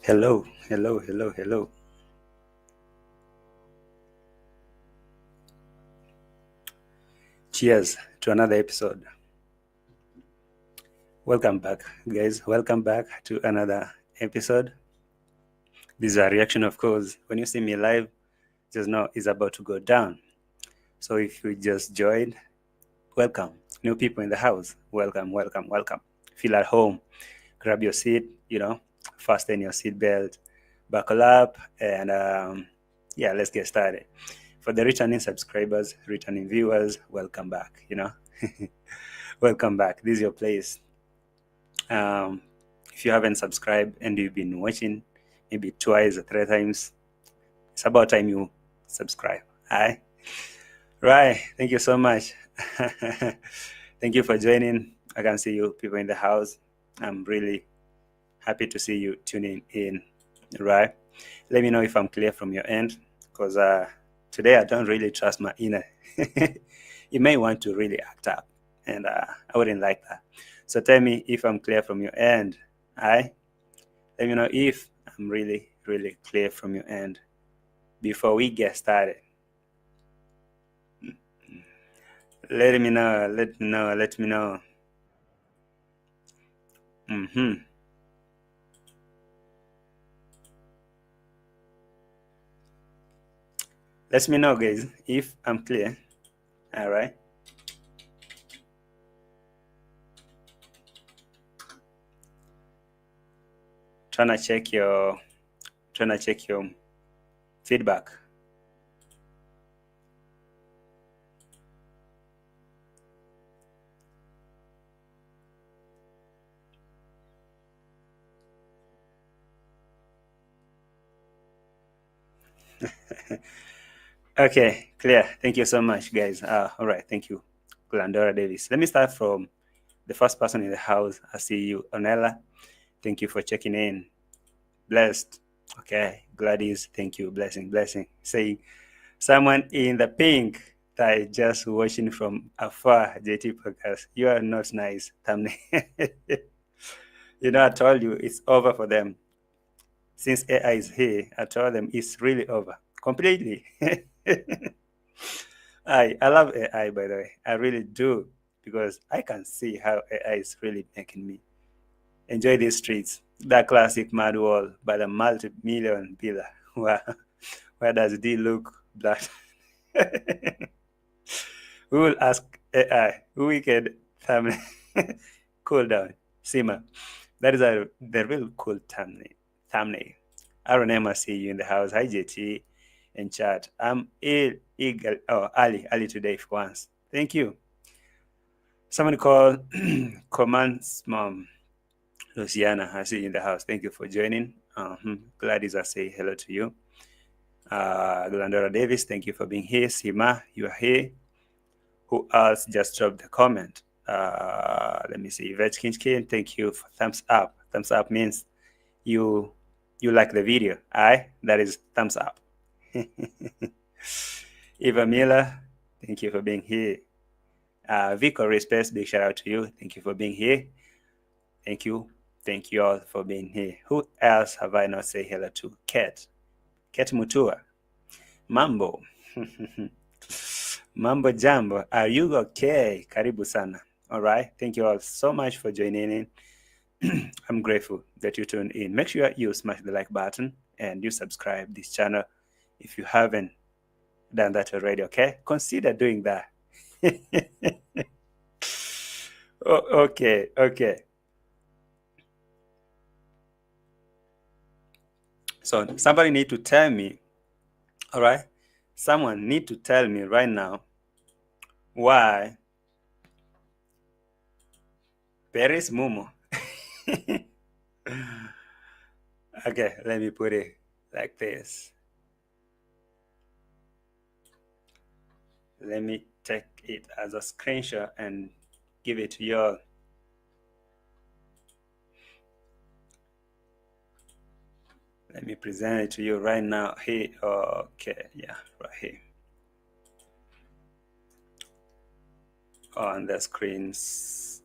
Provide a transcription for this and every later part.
Hello, hello, hello, hello. Cheers to another episode. Welcome back, guys. Welcome back to another episode. This is a reaction, of course. When you see me live, just know it's about to go down. So if you just joined, welcome. New people in the house, welcome, welcome, welcome. Feel at home. Grab your seat, fasten your seat belt, buckle up, and yeah, let's get started. For the returning subscribers, returning viewers, welcome back. Welcome back. This is your place. Um, if you haven't subscribed and you've been watching maybe twice or three times, it's about time you subscribe. Hi. Right. Thank you so much. Thank you for joining. I can see you people in the house. I'm really happy to see you tuning in. Right. Let me know if I'm clear from your end, because today I don't really trust my inner. You may want to really act up, and I wouldn't like that. So tell me if I'm clear from your end. Let me know if I'm really, really clear from your end before we get started. Let me know. Let me know. Let me know. Let me know, guys, if I'm clear. All right. Trying to check your feedback. Okay, clear. Thank you so much, guys. All right, thank you, Glandora Davis. Let me start from the first person in the house. I see you, Onella. Thank you for checking in. Blessed. Okay, Gladys. Thank you. Blessing, blessing. Say someone in the pink that just watching from afar. JT podcast. You are not nice, thumbnail. I told you it's over for them. Since AI is here, I told them it's really over completely. I love AI, by the way. I really do, because I can see how AI is really making me enjoy these streets. That classic mad wall by the multi-million biller. Where does D look black? We will ask AI. Wicked thumbnail. Cool down. Sima. That is the real cool thumbnail. Thumbnail. I see you in the house. Hi, JT in chat. I'm eagle. Oh, Ali today for once. Thank you. Someone called Command's mom, Luciana. I see you in the house. Thank you for joining. Gladys, I say hello to you. Glandora Davis, thank you for being here. Sima, you are here. Who else just dropped a comment? Let me see. Veg Kinchkin, thank you for thumbs up. Thumbs up means you like the video. That is thumbs up. Eva Miller, thank you for being here. Vico Respect, big shout out to you. Thank you for being here. Thank you all for being here. Who else have I not say hello to? Kat Mutua. Mambo. Mambo jambo. Are you okay? Karibu sana. All right. Thank you all so much for joining in. I'm grateful that you tuned in. Make sure you smash the like button and you subscribe this channel if you haven't done that already. Okay, consider doing that. Okay. So somebody need to tell me. All right, someone need to tell me right now why PERIS Mumu. Okay, let me put it like this. Let me take it as a screenshot and give it to you all. Let me present it to you right now. Here, okay, yeah, right here on the screens.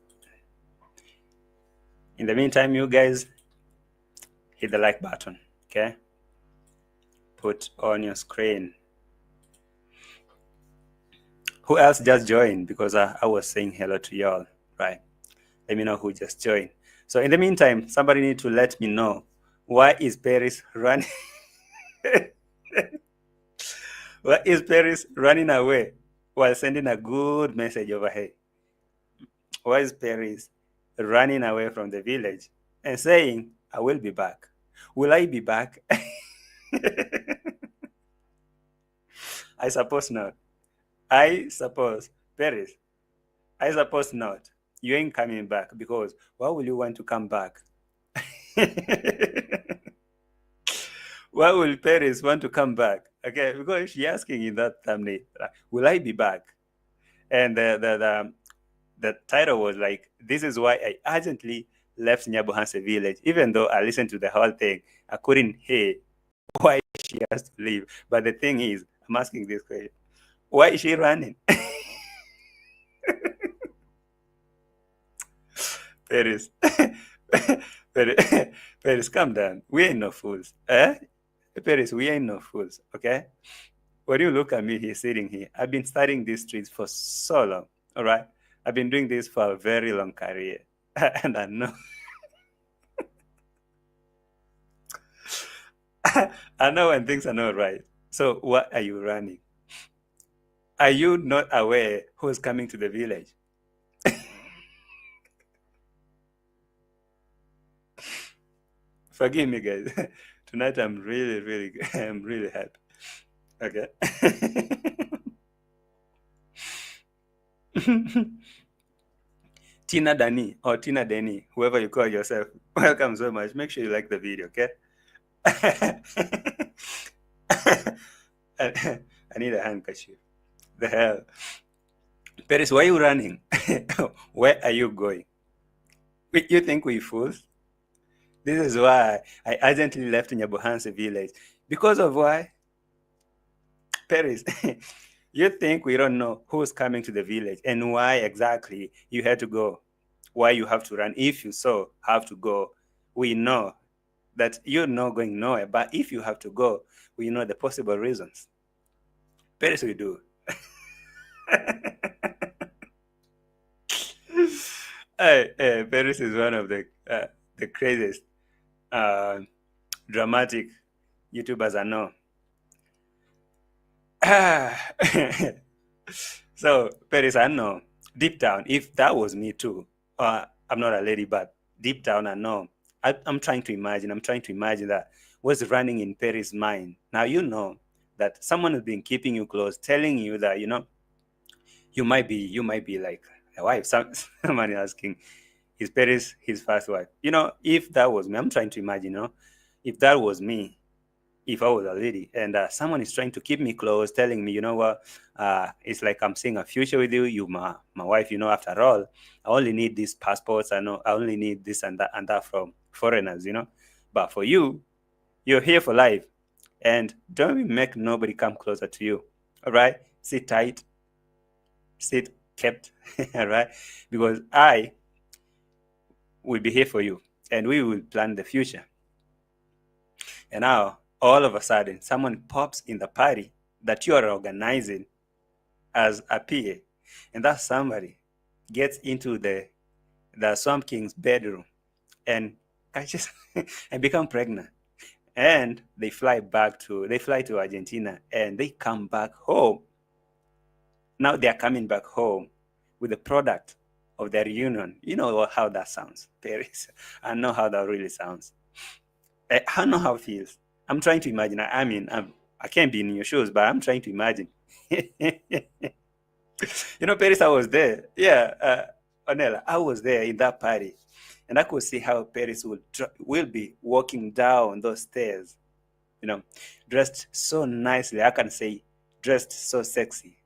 In the meantime, you guys hit the like button, okay? Put on your screen. Who else just joined? Because I was saying hello to y'all, right? Let me know who just joined. So in the meantime, somebody need to let me know, why is PERIS running? Why is PERIS running away while sending a good message over here? Why is PERIS running away from the village and saying, I will be back? Will I be back? I suppose not. I suppose, PERIS, I suppose not. You ain't coming back, because why will you want to come back? Why will PERIS want to come back? Okay, because she's asking in that thumbnail, will I be back? And the title was like, this is why I urgently left NYABOHANSE village. Even though I listened to the whole thing, I couldn't hear why she has to leave. But the thing is, I'm asking this question, why is she running? PERIS, PERIS, PERIS, calm down. We ain't no fools. PERIS, we ain't no fools, okay? When you look at me here, sitting here, I've been studying these streets for so long, all right? I've been doing this for a very long career, and I know, I know when things are not right. So why are you running? Are you not aware who's coming to the village? Forgive me, guys. Tonight I'm really, I'm really happy. Okay. Tina Dani or Tina Deni, whoever you call yourself, welcome so much. Make sure you like the video, okay? I need a handkerchief. The hell. PERIS, why are you running? Where are you going? You think we fools? This is why I urgently left NYABOHANSE village. Because of why? PERIS, you think we don't know who's coming to the village and why exactly you had to go, why you have to run. If you so have to go, we know that you're not going nowhere. But if you have to go, we know the possible reasons. PERIS, we do. PERIS is one of the craziest dramatic YouTubers I know. So PERIS, I know deep down, if that was me too, I'm not a lady, but deep down I know, I'm trying to imagine that what's running in PERIS' mind. Now you know that someone has been keeping you close, telling you that, you know, you might be like a wife. Somebody asking, is PERIS his first wife? You know, if that was me, I'm trying to imagine, you know, if that was me, if I was a lady, and someone is trying to keep me close, telling me, you know what, it's like I'm seeing a future with you. You, my wife. You know, after all, I only need these passports. I know I only need this and that from foreigners. You know, but for you, you're here for life, and don't make nobody come closer to you. All right, sit tight, sit kept. All right, because I will be here for you, and we will plan the future. And now, all of a sudden, someone pops in the party that you are organizing as a PA, and that somebody gets into the Swamp King's bedroom and catches and become pregnant. And they fly to Argentina, and they come back home. Now they are coming back home with the product of their reunion. You know how that sounds, PERIS. I know how that really sounds. I know how it feels. I'm trying to imagine. I can't be in your shoes, but I'm trying to imagine. You know, PERIS, I was there. Yeah, Onela, I was there in that party, and I could see how PERIS will be walking down those stairs. You know, dressed so nicely. I can say, dressed so sexy.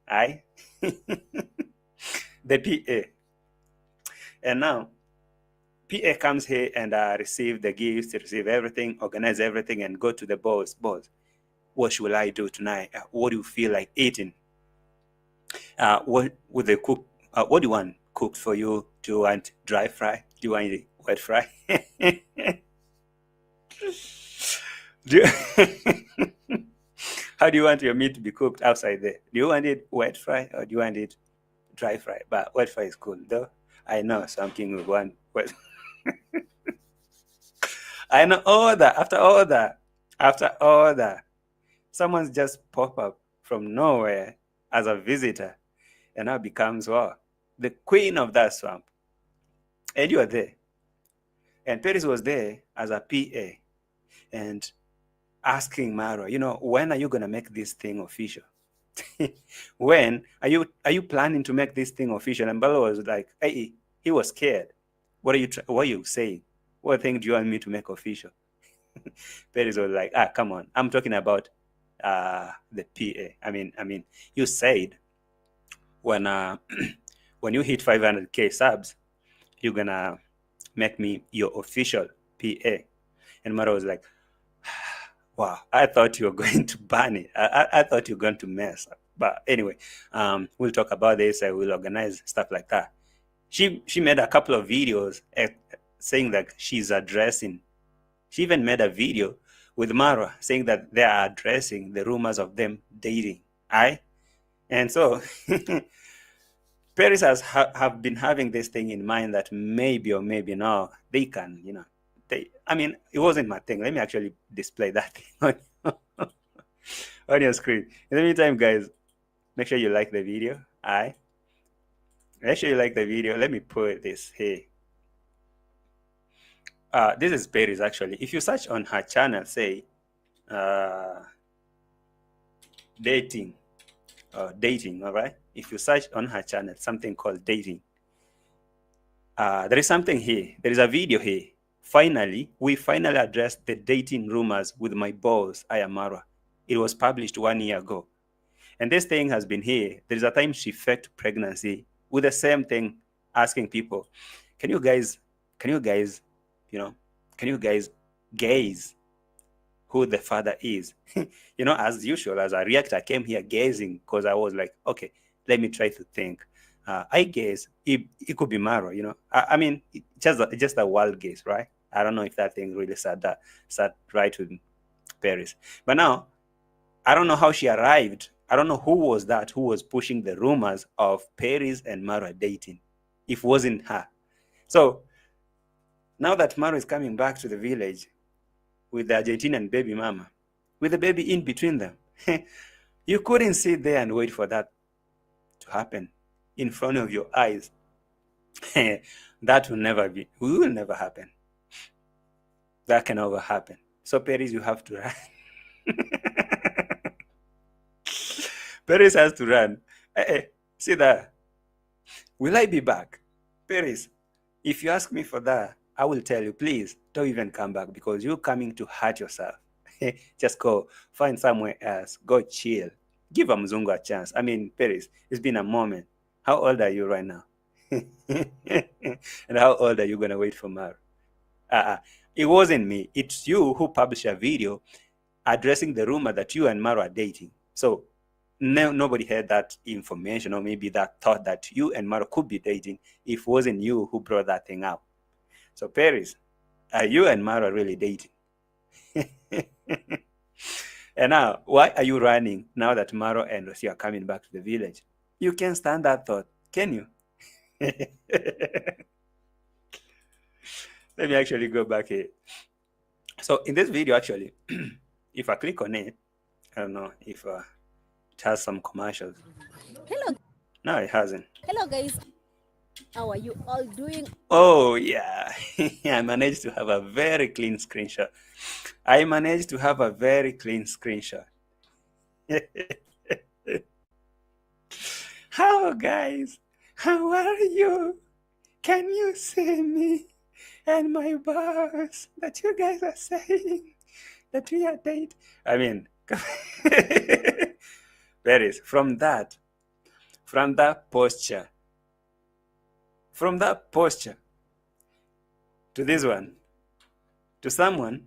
The PA, and now PA comes here and receive the gifts, receive everything, organize everything, and go to the boss. Boss, what should I do tonight? What do you feel like eating? What would they cook? What do you want cooked for you? Do you want dry fry? Do you want wet fry? Do you How do you want your meat to be cooked outside there? Do you want it wet fry or do you want it dry fry? But wet fry is cool, though. I know something with one wet. I know all that. After all that, someone's just pop up from nowhere as a visitor, and now becomes what? The queen of that swamp. And you are there. And Peris was there as a PA and asking Marwa, when are you gonna make this thing official? When are you planning to make this thing official? And Marwa was like, hey, he was scared. What are you saying? What thing do you want me to make official? Peris was like, come on, I'm talking about the PA. I mean, you said when when you hit 500k subs, you're gonna make me your official PA. And Mara was like, wow, I thought you were going to ban it. I thought you were going to mess up. But anyway, we'll talk about this. I will organize stuff like that. She made a couple of videos saying that she's addressing. She even made a video with Marwa saying that they are addressing the rumors of them dating. And so Paris have been having this thing in mind that maybe or maybe not they can, it wasn't my thing. Let me actually display that thing on your screen. In the meantime, guys, make sure you like the video. Make sure you like the video. Let me put this here. This is Paris actually. If you search on her channel, say dating, all right? If you search on her channel something called dating, there is something here. There is a video here. We finally addressed the dating rumors with my boss, Marwa. It was published 1 year ago. And this thing has been here. There is a time she faked pregnancy with the same thing, asking people, can you guys gaze who the father is? As usual, as a reactor, I came here gazing because I was like, okay, let me try to think. I guess it could be Marwa, I mean, just a wild guess, right? I don't know if that thing really sat right with Paris. But now, I don't know how she arrived. I don't know who was pushing the rumors of Paris and Marwa dating. If it wasn't her. So, now that Marwa is coming back to the village with the Argentinian baby mama, with the baby in between them, you couldn't sit there and wait for that to happen in front of your eyes. That will never happen. That can never happen. So Paris, you have to run. Paris has to run. See that? Will I be back? Paris, if you ask me for that, I will tell you, please don't even come back because you're coming to hurt yourself. Just go find somewhere else. Go chill. Give a MZUNGU a chance. I mean, Paris, it's been a moment. How old are you right now? And how old are you going to wait for Mar? It wasn't me. It's you who published a video addressing the rumor that you and Mar are dating. So nobody had that information or maybe that thought that you and Mar could be dating if it wasn't you who brought that thing up. So Paris, are you and Mar really dating? And now, why are you running now that Maro and Rosie are coming back to the village? You can't stand that thought, can you? Let me actually go back here. So in this video, actually, if I click on it, I don't know if it has some commercials. Hello. No, it hasn't. Hello, guys. How are you all doing? Oh, yeah. I managed to have a very clean screenshot. How, guys? How are you? Can you see me and my boss that you guys are saying that we are dating? I mean, Paris, from that posture to this one, to someone,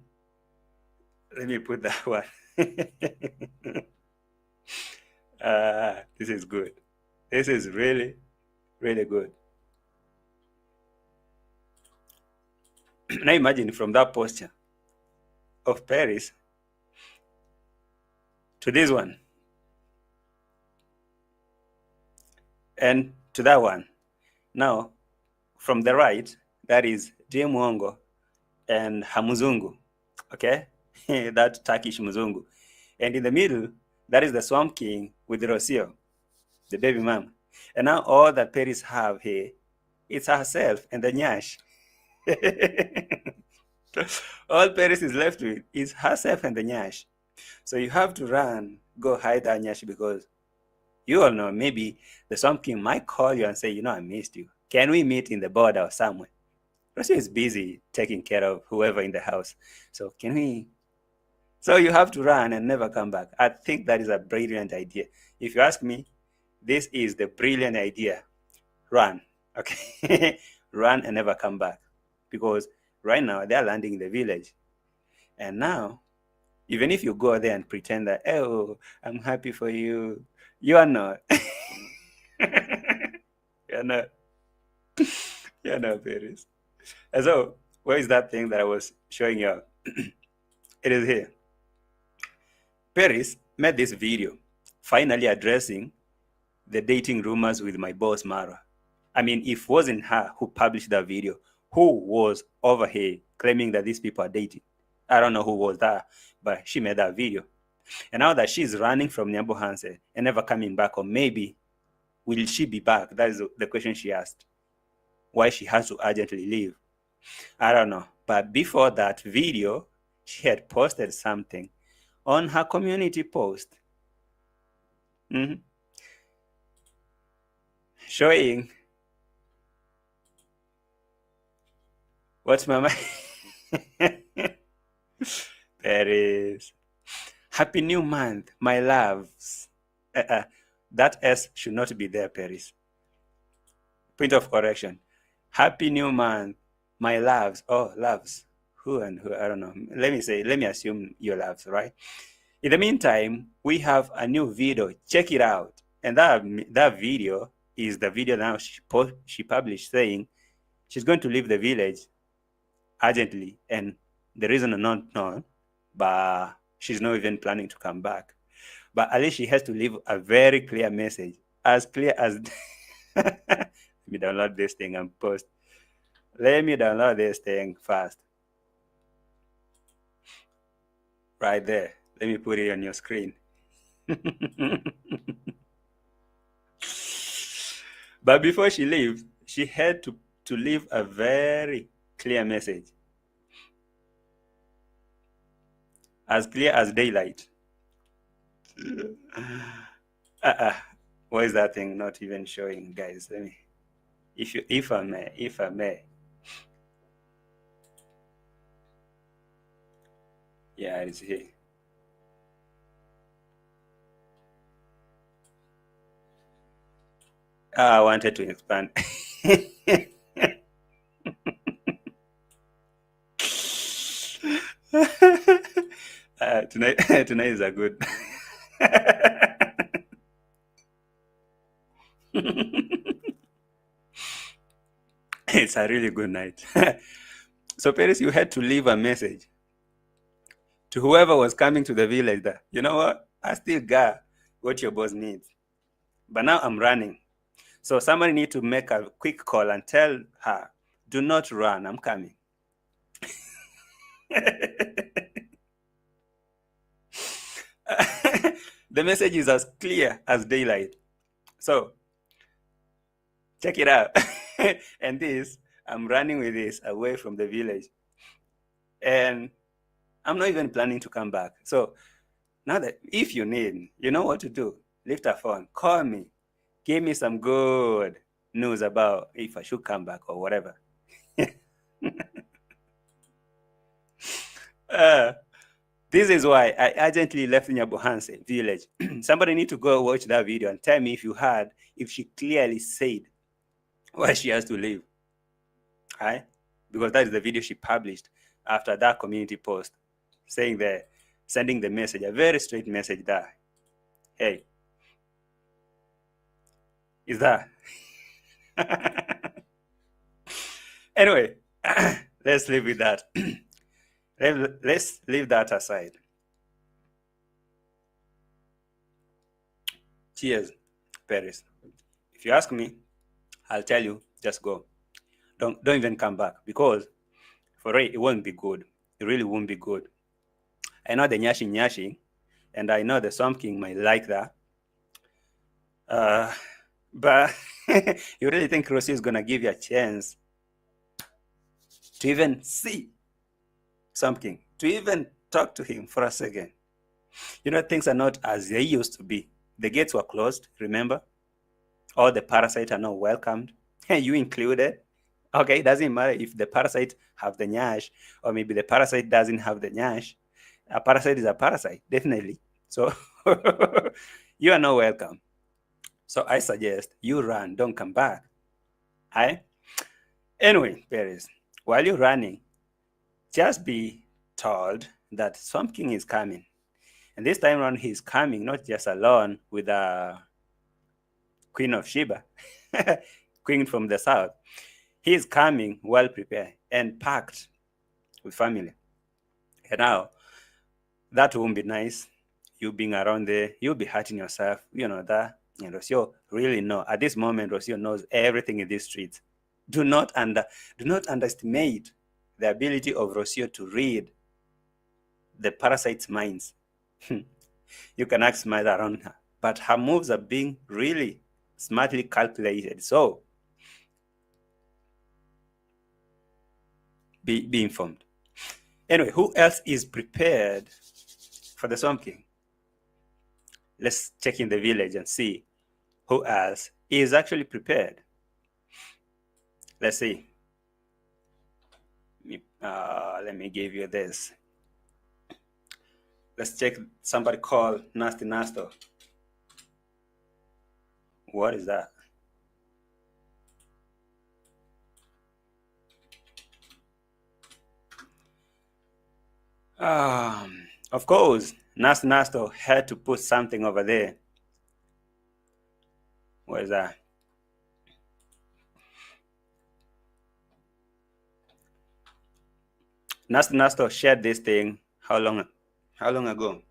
let me put that one. This is good. This is really, really good. Now imagine from that posture of PERIS to this one and to that one. Now, from the right, that is Dee Mwango and her MZUNGU, okay? That Turkish MZUNGU. And in the middle, that is the Swamp King with Rocio, the baby mom. And now all that PERIS have here, it's herself and the Nyash. All PERIS is left with is herself and the Nyash. So you have to run, go hide that Nyash, because you all know maybe the Swamp King might call you and say, I missed you. Can we meet in the border or somewhere? Rocio is busy taking care of whoever in the house. So can we? So you have to run and never come back. I think that is a brilliant idea. If you ask me, this is the brilliant idea. Run, okay? Run and never come back. Because right now they're landing in the village. And now, even if you go there and pretend that, oh, I'm happy for you, you are not. You're not. You're not, PERIS. And so, where is that thing that I was showing you? It is here. PERIS made this video finally addressing the dating rumors with my boss, MARWA. I mean, if it wasn't her who published that video, who was over here claiming that these people are dating? I don't know who was that, but she made that video. And now that she's running from NYABOHANSE and never coming back, or maybe will she be back? That is the question she asked. Why she has to urgently leave? I don't know. But before that video, she had posted something on her community post. Showing what's my mind. PERIS. Happy new month, my loves. That S should not be there, PERIS. Point of correction. Happy new month, my loves. Oh, loves. Who and who? I don't know. Let me assume your loves, right? In the meantime, we have a new video. Check it out. And that video is the video now she published saying she's going to leave the village urgently. And the reason is not known, but she's not even planning to come back. But at least she has to leave a very clear message. As clear as... Let me download this thing and post. Let me download this thing fast. Right there. Let me put it on your screen. But before she leaves, she had to leave a very clear message. As clear as daylight. Why is that thing not even showing, guys? Let me, if I may. Yeah, it's here. I wanted to expand. Tonight is a good. It's a really good night. So, PERIS, you had to leave a message to whoever was coming to the village that, you know what, I still got what your boss needs, but now I'm running. So somebody need to make a quick call and tell her, do not run, I'm coming. The message is as clear as daylight. So check it out. And this, I'm running with this away from the village. And I'm not even planning to come back. So now that if you need, you know what to do. Lift a phone, call me, give me some good news about if I should come back or whatever. This is why I urgently left NYABOHANSE village. Somebody need to go watch that video and tell me if you heard, if she clearly said why she has to leave. Right? Because that is the video she published after that community post, saying that, sending the message, a very straight message there. Hey, is that? Anyway, let's live with that. Let's leave that aside. Cheers, Paris. If you ask me, I'll tell you, just go. Don't even come back, because for it won't be good. It really won't be good. I know the nyashi, and I know the Swamp King might like that. But you really think Rocio is gonna give you a chance to even see Swamp King, to even talk to him for a second? Things are not as they used to be. The gates were closed, remember? All the parasites are not welcomed, you included. Okay, it doesn't matter if the parasite have the nyash, or maybe the parasite doesn't have the nyash. A parasite is a parasite, definitely. So you are not welcome. So I suggest you run, don't come back. Anyway, Paris, while you're running, just be told that Swamp King is coming. And this time around, he's coming not just alone with a Queen of Sheba, Queen from the south. He's coming well prepared and packed with family. And now, that won't be nice. You being around there, you'll be hurting yourself. You know that. And Rocio really know. At this moment, Rocio knows everything in these streets. Do not underestimate the ability of Rocio to read the parasite's minds. You can act smart around her, but her moves are being really smartly calculated. So be informed. Anyway, who else is prepared for the Swamp King? Let's check in the village and see who else is actually prepared. Let's see. Let me give you this. Let's check somebody called Nasty Nasto. What is that? Of course, Nasty Nasto had to put something over there. What is that? Nasty Nasto shared this thing how long ago?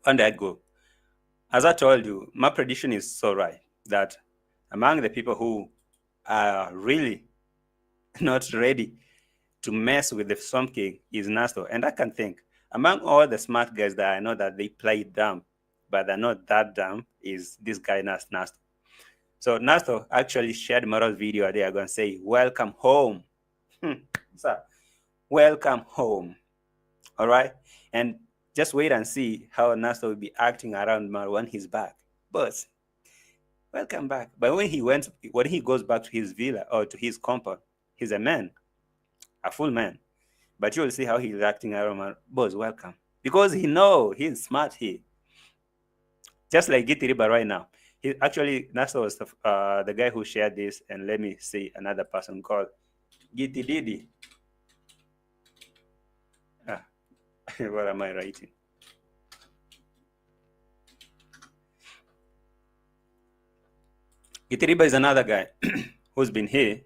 1 day ago. As I told you, my prediction is so right that among the people who are really not ready to mess with the Swamp King is Nasto. And I can think, among all the smart guys that I know that they play dumb, but they're not that dumb, is this guy Nasto. So Nasto actually shared Marwa's video a day ago and say, welcome home. So, welcome home. All right? And just wait and see how Nasto will be acting around Marwa when he's back. But welcome back. But when he goes back to his villa or to his compound, he's a man, a full man. But you'll see how he's acting around Marwa. Boss, welcome. Because he knows he's smart here. Just like Gitiriba right now. He actually, Nasto was the guy who shared this. And let me see another person called Gitididi. What am I writing? Gitiriba is another guy who's been here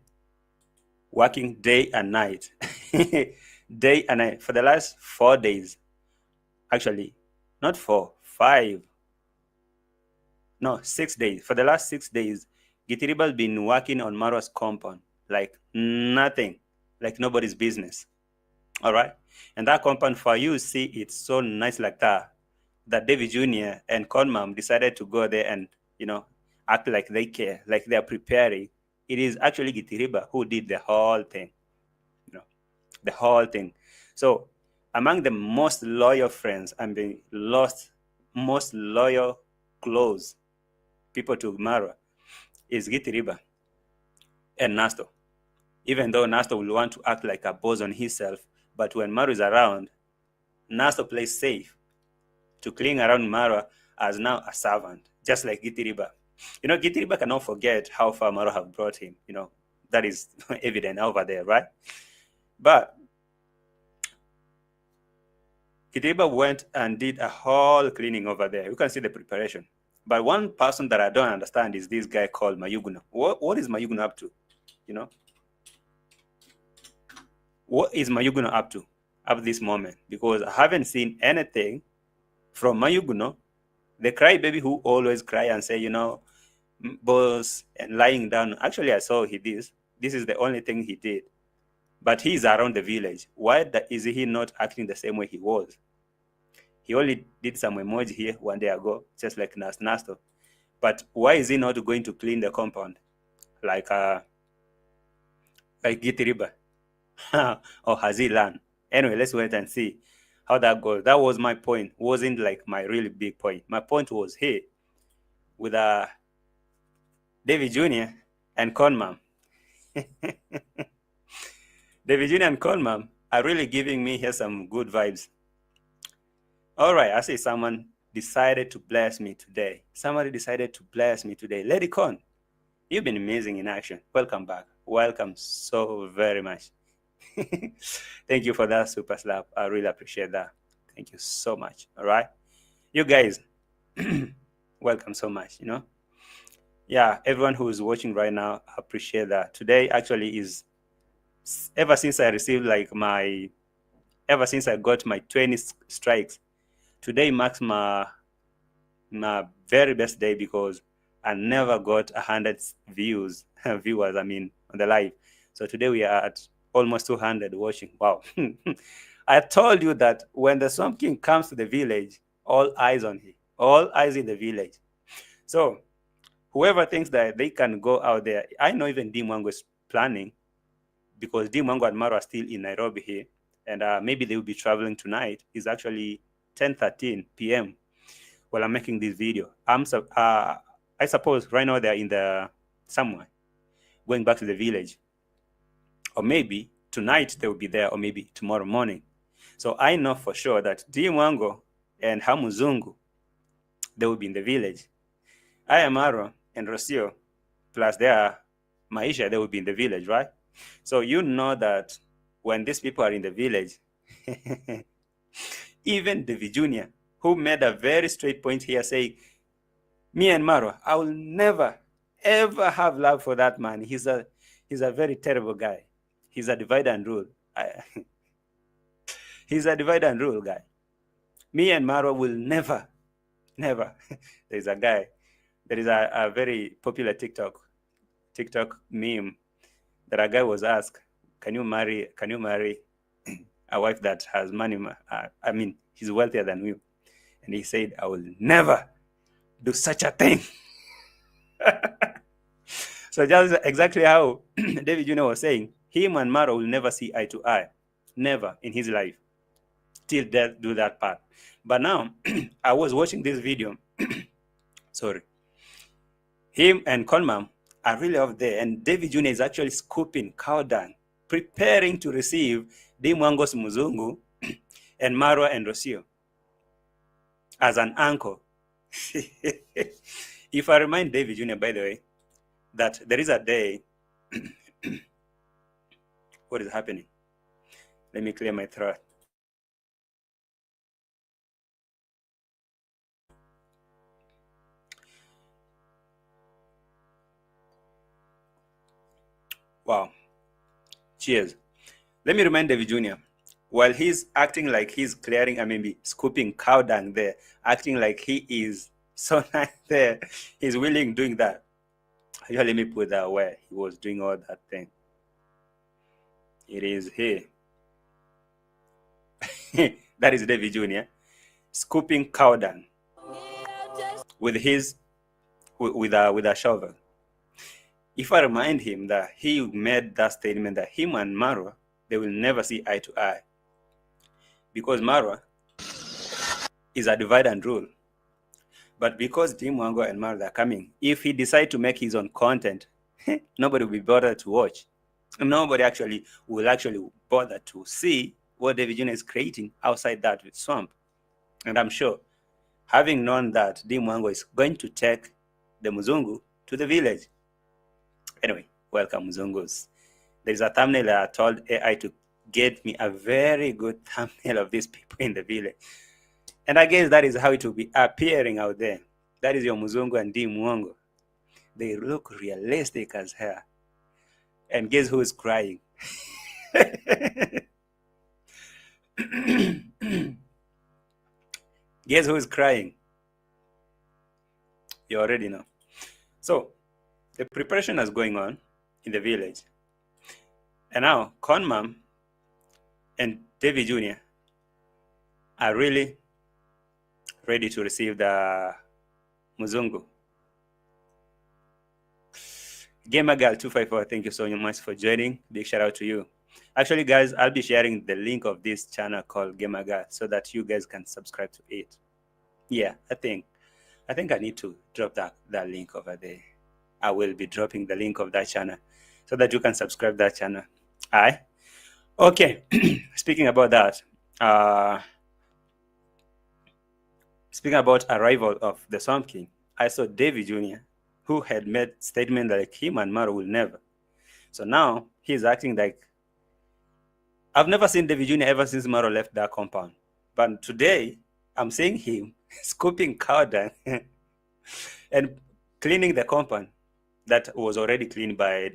working day and night. Day and night for the last 4 days. Actually, not 4, 5. No, 6 days. For the last 6 days, Gitiriba has been working on Marwa's compound like nothing, like nobody's business. All right? And that compound, for you see, it's so nice like that David Jr. and Conam decided to go there and, act like they care, like they're preparing. It is actually Gitiriba who did the whole thing. The whole thing. So among the most loyal friends and the most loyal, close people to Marwa is Gitiriba and Nasto. Even though Nasto will want to act like a boss on himself, but when Marwa is around, Nasto plays safe to cling around Marwa as now a servant, just like Gitiriba. Gitiriba cannot forget how far Marwa have brought him. That is evident over there, right? But Gitiriba went and did a whole cleaning over there. You can see the preparation. But one person that I don't understand is this guy called Mayuguna. What is Mayuguna up to? What is Mayuguna up to? up this moment, because I haven't seen anything from Mayuguno, the crybaby who always cry and say, boss, and lying down. Actually, I saw he did. This is the only thing he did. But he's around the village. Why is he not acting the same way he was? He only did some emoji here one day ago, just like Nasto. But why is he not going to clean the compound like Gitiriba? Or has he learned? Anyway, let's wait and see how that goes. That was my point. Wasn't like my really big point. My point was here with David Jr. and Conam. David Jr. and Conam are really giving me here some good vibes. All right, I see someone decided to bless me today. Somebody decided to bless me today. Lady Con, you've been amazing in action. Welcome back. Welcome so very much. Thank you for that super slap. I really appreciate that. Thank you so much. All right. You guys, welcome so much, Yeah, everyone who is watching right now, I appreciate that. Today actually is, ever since I got my 20 strikes, today marks my very best day, because I never got 100 viewers, on the live. So today we are at almost 200 watching. Wow. I told you that when the Swamp King comes to the village, all eyes on him, all eyes in the village. So whoever thinks that they can go out there, I know even Dee Mwango is planning, because Dee Mwango and Marwa are still in Nairobi here, and maybe they will be traveling tonight. It's actually 10:13 p.m. while I'm making this video. I suppose right now they're somewhere going back to the village, or maybe tonight they will be there, or maybe tomorrow morning. So I know for sure that Dee Mwango and MZUNGU, they will be in the village. I am Marwa and Rocio, plus their Maisha, they will be in the village, right? So you know that when these people are in the village, even David Jr., who made a very straight point here, saying, me and Marwa, I will never, ever have love for that man. He's a very terrible guy. He's a divide and rule. He's a divide and rule guy. Me and Marwa will never. There's a guy. There is a very popular TikTok meme that a guy was asked, can you marry a wife that has money? He's wealthier than you. And he said, I will never do such a thing. So just exactly how David Jr. was saying, him and Marwa will never see eye to eye. Never in his life. Till death do that part. But now, I was watching this video. Sorry. Him and Conam are really up there, and David Jr. is actually scooping cow dung, preparing to receive Dee Mwango's MZUNGU and Marwa and Rocio as an uncle. If I remind David Jr., by the way, that there is a day, what is happening? Let me clear my throat. Wow. Cheers. Let me remind David Jr., while he's acting like he's clearing, scooping cow dung there, acting like he is so nice there, he's willing doing that. Let me put that where he was doing all that thing. It is here. That is David Jr. scooping cow dung with a shovel. If I remind him that he made that statement that him and Marwa, they will never see eye to eye, because Marwa is a divide and rule. But because Dee Mwango and Marwa are coming, if he decides to make his own content, nobody will be bothered to watch. Nobody will bother to see what David Jr. is creating outside that swamp. And I'm sure, having known that Dee Mwango is going to take the MZUNGU to the village. Anyway, welcome, MZUNGUs. There's a thumbnail I told AI to get me a very good thumbnail of these people in the village. And I guess that is how it will be appearing out there. That is your MZUNGU and Dee Mwango. They look realistic as hell. And guess who is crying? Guess who is crying? You already know. So the preparation is going on in the village. And now Conam and David Jr. are really ready to receive the MZUNGU. GamerGirl254, thank you so much for joining. Big shout out to you. Actually, guys, I'll be sharing the link of this channel called GamerGirl so that you guys can subscribe to it. Yeah, I think I need to drop that link over there. I will be dropping the link of that channel so that you can subscribe that channel. All right. Okay. Speaking about that, speaking about arrival of the Swamp King, I saw David Jr., who had made statement like him and Maro will never. So now he's acting like, I've never seen David Jr. ever since Maro left that compound. But today, I'm seeing him scooping cow dung and cleaning the compound that was already cleaned by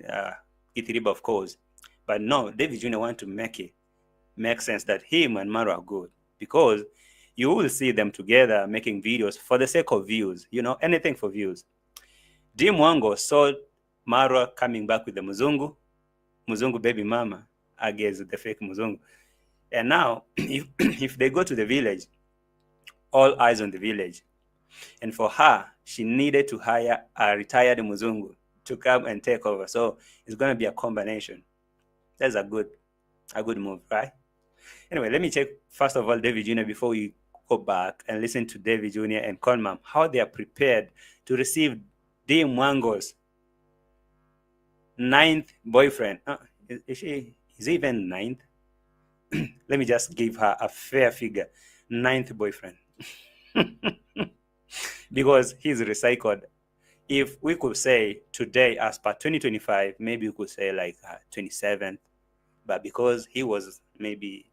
Ep24, of course. But no, David Jr. want to make sense that him and Maro are good, because you will see them together making videos for the sake of views, anything for views. Dee Mwango saw Marwa coming back with the Mzungu baby mama against the fake Mzungu. And now, if they go to the village, all eyes on the village. And for her, she needed to hire a retired Mzungu to come and take over. So it's going to be a combination. That's a good move, right? Anyway, let me check, first of all, David Jr. before we go back and listen to David Jr. and Conam, how they are prepared to receive Dee Mwango's 9th boyfriend. Is he even 9th? Let me just give her a fair figure. 9th boyfriend. Because he's recycled. If we could say today, as per 2025, maybe we could say like 27th. But because he was maybe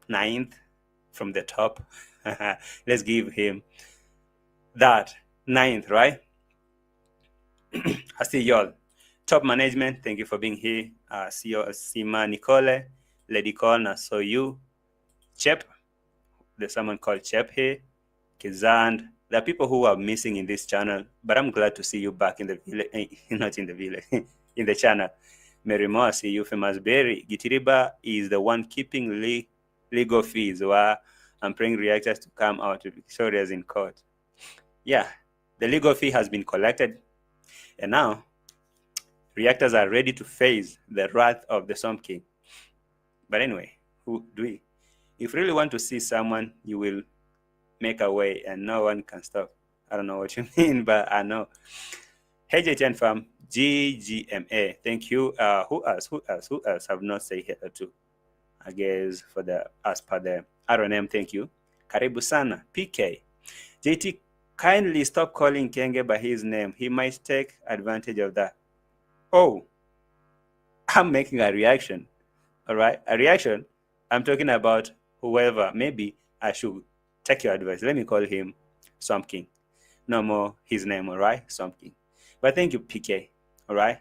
9th from the top, let's give him that 9th, right? I see y'all. Top management, thank you for being here. See you, Sima Nicole, Lady Corner, saw you. Chep, there's someone called Chep here. Kizand, there are people who are missing in this channel, but I'm glad to see you back in the village, not in the village, in the channel. Mary Moore, see you. Famous Berry, Gitiriba is the one keeping legal fees while I'm praying reactors to come out victorious in court. Yeah, the legal fee has been collected, and now reactors are ready to face the wrath of the Swamp King. But anyway, who do we? If you really want to see someone, you will make a way and no one can stop. I don't know what you mean, but I know. HJ10 Farm, GGMA, thank you. Who else have not said hello to? I guess for the, as per the RNM, thank you. Karibu Sana, PK. JT, kindly stop calling Kenge by his name. He might take advantage of that. Oh, I'm making a reaction. All right, a reaction. I'm talking about whoever. Maybe I should take your advice. Let me call him Swamp King. No more his name, all right? Swamp King. But thank you, PK, all right?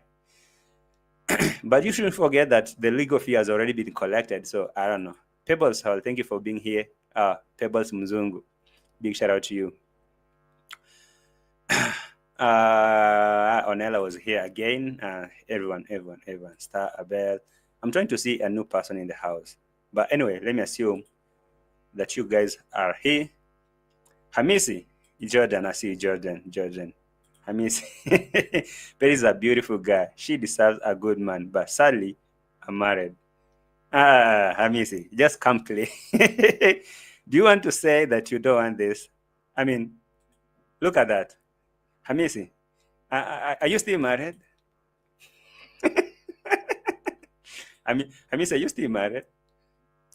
But you shouldn't forget that the legal fee has already been collected, so I don't know. Pebbles Hall, thank you for being here. Pebbles Mzungu, big shout out to you. Onella was here again. Everyone. Star Abel. I'm trying to see a new person in the house. But anyway, let me assume that you guys are here. Hamisi, Jordan, I see Jordan. Hamisi. Perry is a beautiful guy. She deserves a good man, but sadly, I'm married. Hamisi, just come clean. Do you want to say that you don't want this? I mean, look at that. Hamisi, are you still married? Hamisi, are you still married?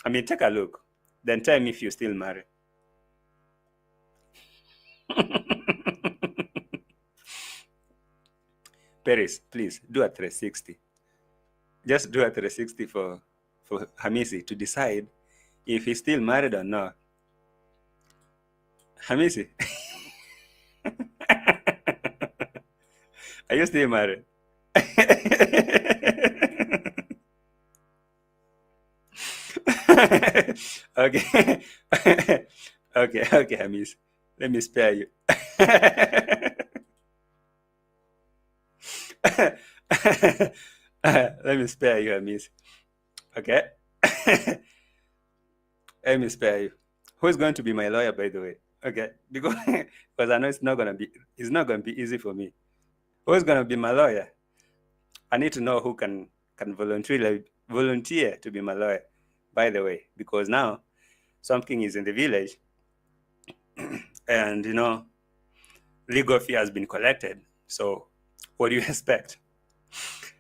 I mean, take a look. Then tell me if you're still married. Paris, please do a 360. Just do a 360 for Hamisi to decide if he's still married or not. Hamisi, are you still married? Okay. Okay, Hamis. Let me spare you. Let me spare you, Hamis. Okay. Let me spare you. Who's going to be my lawyer, by the way? Okay, because I know it's not gonna be easy for me. Who's gonna be my lawyer? I need to know who can volunteer to be my lawyer, by the way, because now something is in the village, and legal fee has been collected. So, what do you expect?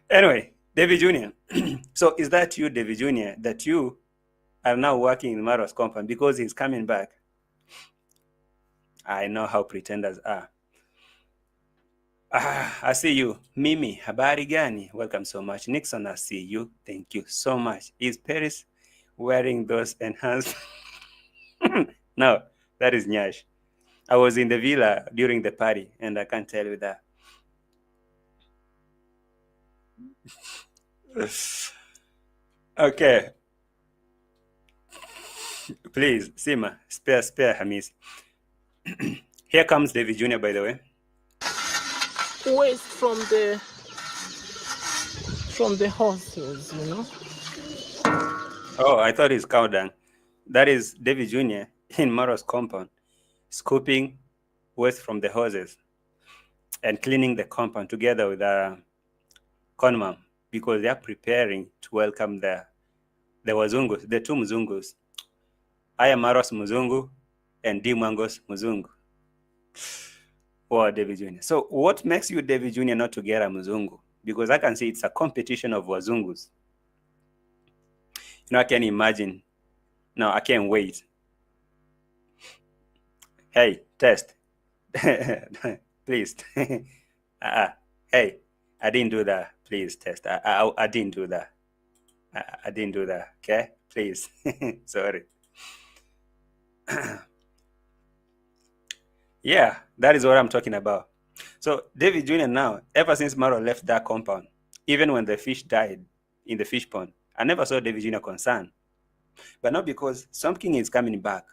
Anyway, David Jr. So, is that you, David Jr., that you are now working in Marwa's company because he's coming back? I know how pretenders are. I see you. Mimi, habari gani? Welcome so much. Nixon, I see you. Thank you so much. Is Paris wearing those enhanced? No, that is Nyash. I was in the villa during the party, and I can't tell you that. Okay. Please, Sima, spare Hamis. Here comes David Jr., by the way. Waste from the horses, Oh, I thought he's countdown. That is David Jr. in Mara's compound, scooping waste from the horses and cleaning the compound together with Conam, because they are preparing to welcome the Wazungus, the two Mzungus. I am Mara's Mzungu and Dee Mwango's Mzungu. Or David Jr. So what makes you, David Jr., not to get a Mzungu? Because I can see it's a competition of Wazungus. I can imagine. No, I can't wait. Hey, test. Please. Hey, I didn't do that. Please test. I didn't do that. I didn't do that. Okay? Please. Sorry. Yeah, that is what I'm talking about. So David Jr. now, ever since Maro left that compound, even when the fish died in the fish pond, I never saw David Jr. concerned. But not because something is coming back.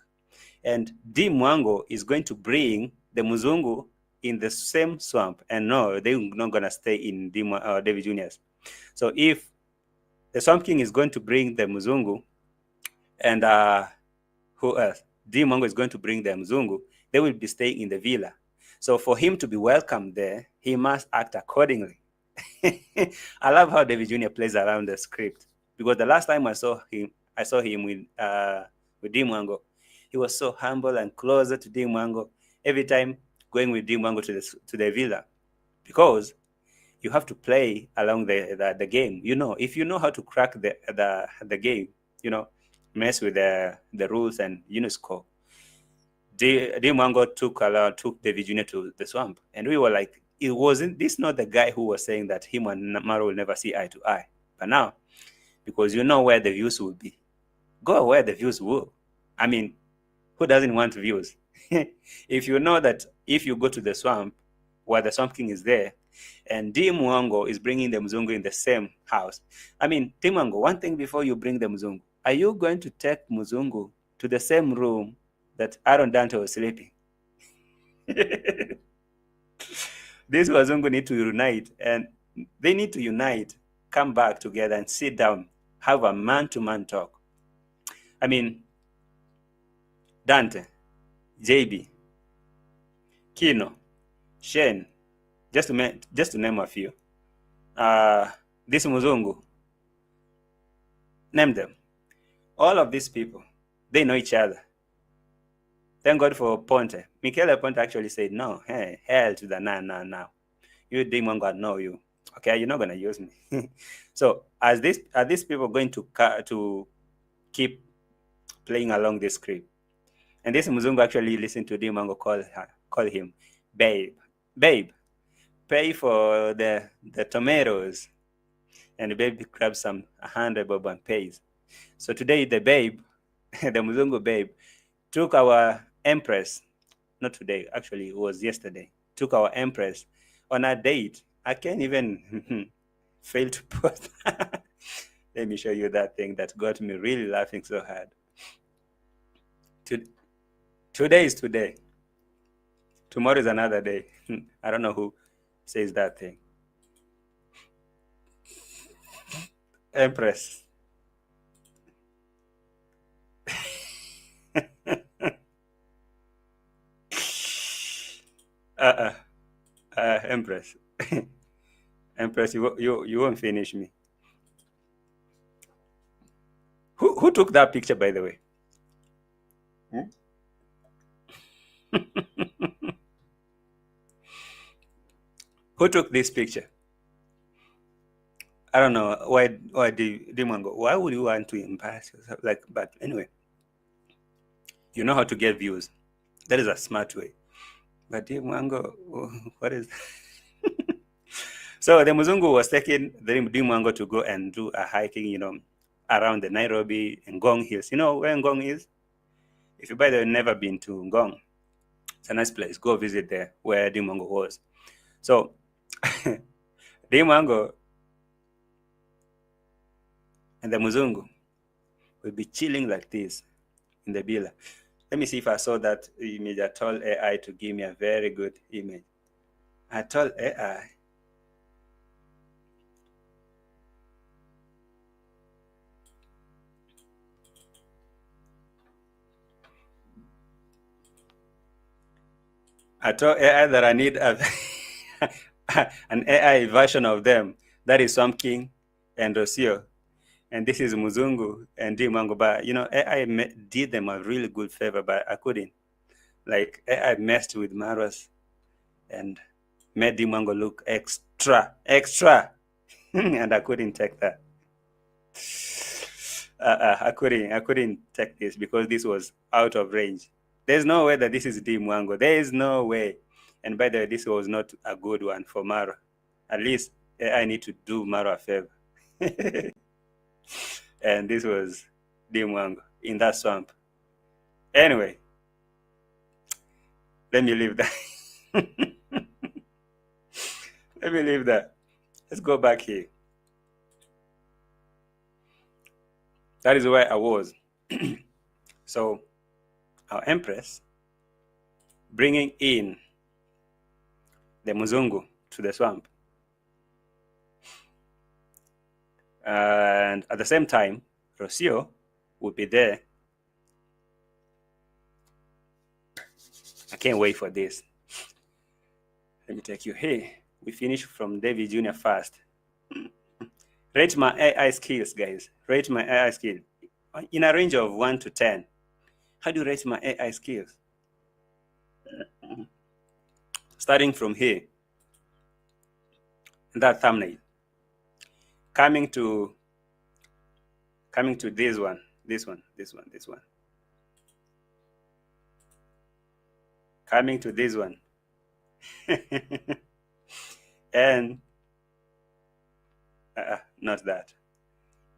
And Dee Mwango is going to bring the Mzungu in the same swamp. And no, they're not going to stay in David Jr.'s. So if the Swamp King is going to bring the Mzungu, and who else? Dee Mwango is going to bring the Mzungu, they will be staying in the villa. So for him to be welcomed there, he must act accordingly. I love how David Jr. plays around the script, because the last time I saw him with Dee Mwango. He was so humble and closer to Dee Mwango every time going with Dee Mwango to the villa, because you have to play along the game. If you know how to crack the game, mess with the rules and score. Dee Mwango took David Jr. to the swamp, and we were like, wasn't this not the guy who was saying that him and Maro will never see eye to eye? But now, because you know where the views will be, go where the views will. I mean, who doesn't want views? If you know that if you go to the swamp where the Swamp King is there, and Dee Mwango is bringing the Mzungu in the same house. I mean, Dee Mwango, one thing before you bring the Mzungu, are you going to take Mzungu to the same room that Aaron Dante was sleeping? These Wazungu need to unite, and they need to unite, come back together and sit down, have a man-to-man talk. I mean, Dante, JB, Kino, Shane, just to name a few. This Mzungu, name them. All of these people, they know each other. Thank God for Ponte. Michele Ponte actually said, no, hey, hell to the now. You Dee Mwango, I know you. Okay, you're not going to use me. So are these people going to keep playing along this script? And this Mzungu actually listened to Dee Mwango call him, babe, pay for the tomatoes. And the babe grabs some 100 bob and pays. So today the babe, the Mzungu babe, took our Empress, not today, actually it was yesterday, took our Empress on a date. I can't even fail to post. Let me show you that thing that got me really laughing so hard. Today is today. Tomorrow is another day. I don't know who says that thing. Empress. Empress. Empress, you won't finish me. Who took that picture, by the way? Who took this picture? I don't know why Dee Mwango. Why would you want to embarrass yourself? Like, but anyway, you know how to get views. That is a smart way. But Dee Mwango, what is? So the Mzungu was taking the Dee Mwango to go and do a hiking, around the Nairobi and Ngong Hills. You know where Ngong is? If you by the way never been to Ngong, it's a nice place. Go visit there where Dee Mwango was. So Dee Mwango and the Mzungu will be chilling like this in the bila. Let me see if I saw that image. I told AI to give me a very good image. I told AI. I told AI that I need an AI version of them. That is Swamp King and Rocio. And this is Mzungu and Dee Mwango. But, AI did them a really good favor, but I couldn't. Like, AI messed with Marwas and made Dee Mwango look extra. And I couldn't take that. I couldn't take this because this was out of range. There's no way that this is Dee Mwango. There is no way. And by the way, this was not a good one for Marwa. At least I need to do Marwa a favor. And this was Dee Mwango in that swamp. Anyway, let me leave that. Let me leave that. Let's go back here. That is where I was. So, our Empress bringing in the Mzungu to the swamp. And at the same time, Rocio would be there. I can't wait for this. Let me take you here. We finish from David Jr. first. Rate my AI skills, guys. Rate my AI skills. In a range of 1 to 10. How do you rate my AI skills? Starting from here. That thumbnail. Coming to this one. Coming to this one. And not that.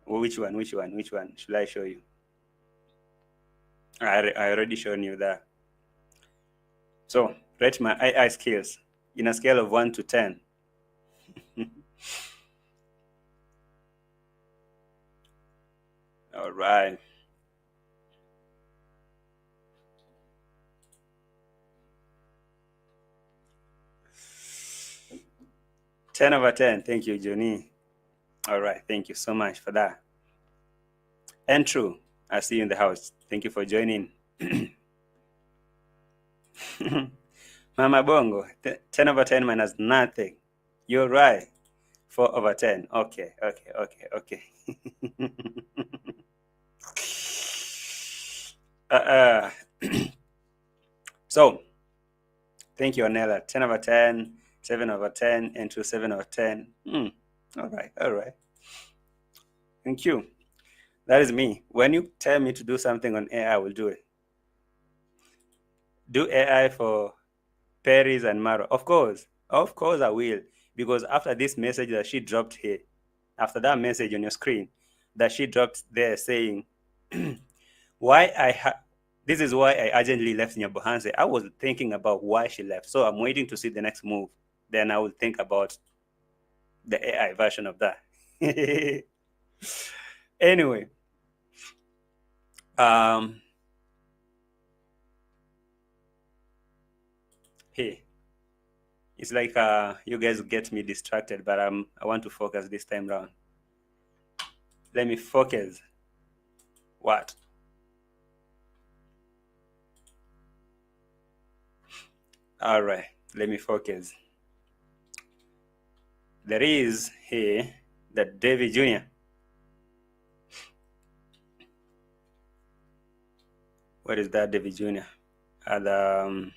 Which one should I show you? I already shown you that. So rate my AI skills in a scale of 1 to 10. All right. Ten over 10. Thank you, Johnny. All right. Thank you so much for that. And true. I see you in the house. Thank you for joining. Mama Bongo, 10 over 10 minus nothing. You're right. 4 over 10. Okay. So, thank you, Anela. 10 over 10, 7 over 10, and 7 over 10. All right. Thank you. That is me. When you tell me to do something on AI, I will do it. Do AI for PERIS and MARWA. Of course I will. Because after this message that she dropped here, after that message on your screen that she dropped there saying, this is why I urgently left NYABOHANSE. I was thinking about why she left. So I'm waiting to see the next move. Then I will think about the AI version of that. Anyway, hey, it's like you guys get me distracted, but I want to focus this time round. Let me focus. What? All right, let me focus. There is here that David Jr. What is that, David Jr.? The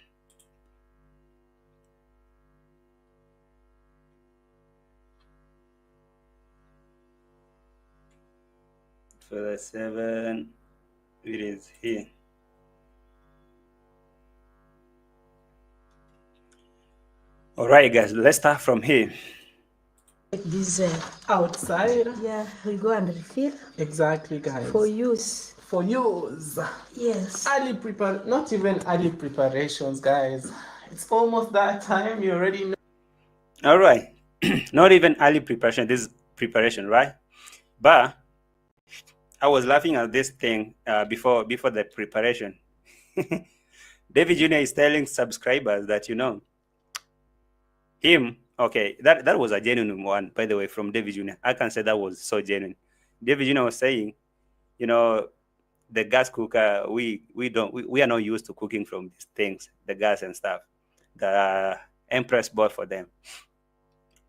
for the 7, it is here. All right, guys, let's start from here. This outside. Yeah, we go and refill. Exactly, guys. For use. For use. Yes. Not even early preparations, guys. It's almost that time. You already know. All right, not even early preparation. This is preparation, right? But I was laughing at this thing before the preparation. David Jr. is telling subscribers that him. Okay, that was a genuine one, by the way, from David Jr. I can say that was so genuine. David Jr. was saying, the gas cooker, we are not used to cooking from these things, the gas and stuff. The Empress bought for them.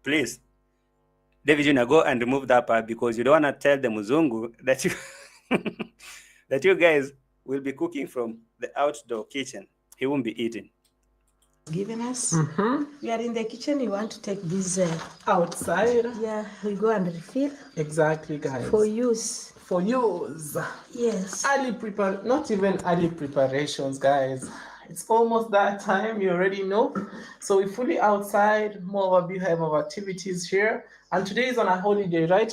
Please, David Jr., go and remove that part, because you don't want to tell the Mzungu that you that you guys will be cooking from the outdoor kitchen. He won't be eating. Given us. Mm-hmm. We are in the kitchen. You want to take this outside. Yeah, we go and refill. Exactly, guys. For use. For use. Yes. Not even early preparations, guys. It's almost that time. You already know. So we're fully outside. More of a beehive of activities here. And today is on a holiday, right?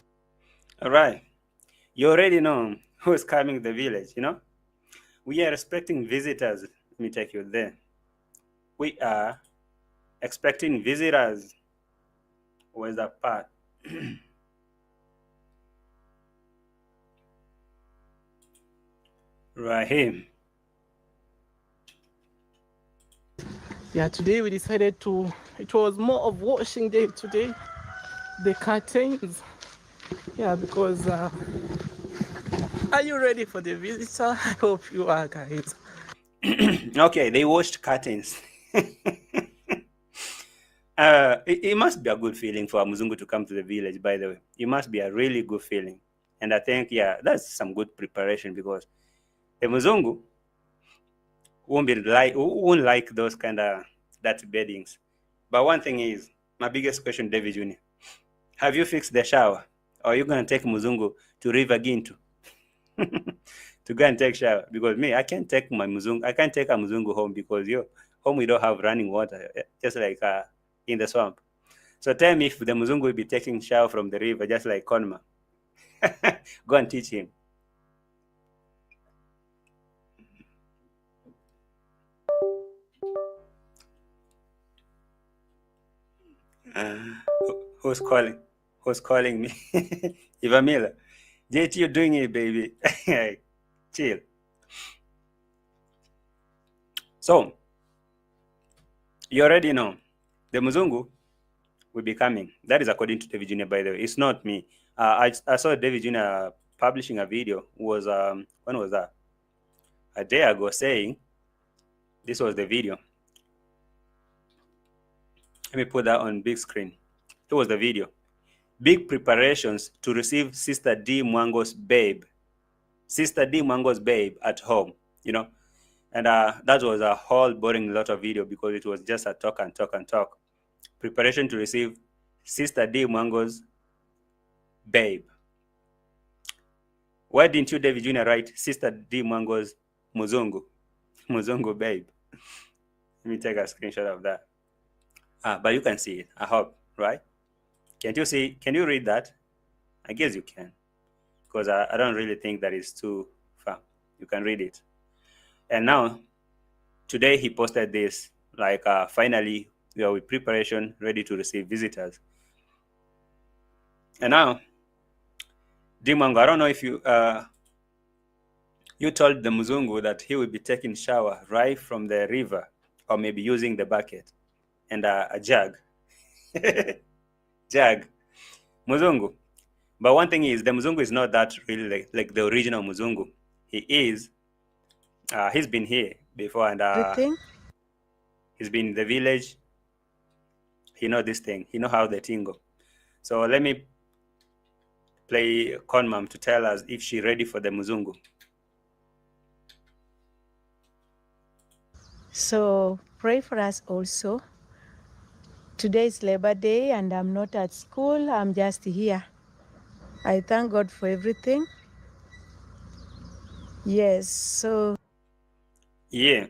All right. You already know who's coming to the village, We are expecting visitors. Let me take you there. We are expecting visitors. Where's that part? Right here. Yeah, today we decided it was more of washing day today. The curtains. Yeah, because are you ready for the visitor? I hope you are, guys. Okay, they washed curtains. It must be a good feeling for a Mzungu to come to the village, by the way. It must be a really good feeling. And I think, that's some good preparation, because the Mzungu won't like those kind of dirty beddings. But one thing is, my biggest question, David Jr., have you fixed the shower? Or are you going to take Mzungu to River Gintu to go and take shower? Because me, I can't take a Mzungu home, because home we don't have running water, just like in the swamp. So tell me if the Mzungu will be taking shower from the river, just like Conam. Go and teach him. Who's calling? Who's calling me? Ivamila. JT, you're doing it, baby. Chill. So, you already know, the Mzungu will be coming. That is according to David Jr., by the way. It's not me. I saw David Jr. publishing a video. When was that? A day ago, saying, this was the video. Let me put that on big screen. It was the video. Big preparations to receive Sister Dee Mwango's babe. Sister Dee Mwango's babe at home, And that was a whole boring lot of video, because it was just a talk and talk and talk. Preparation to receive Sister Dee Mwango's babe. Why didn't you, David Jr., write Sister Dee Mwango's Mzungu babe? Let me take a screenshot of that. But you can see it, I hope, right? Can't you see? Can you read that? I guess you can, because I don't really think that is too far. You can read it. And now, today he posted this, like finally we are with preparation, ready to receive visitors. And now, Dee Mwango, I don't know if you told the Mzungu that he will be taking shower right from the river, or maybe using the bucket and a jug. Jug. Mzungu. But one thing is, the Mzungu is not that really like the original Mzungu. He is, he's been here before, and Everything. he's been in the village. He know this thing. He know how the thing go. So let me play Conam to tell us if she's ready for the Mzungu. So pray for us also. Today is Labor Day and I'm not at school. I'm just here. I thank God for everything. Yes, so Yeah.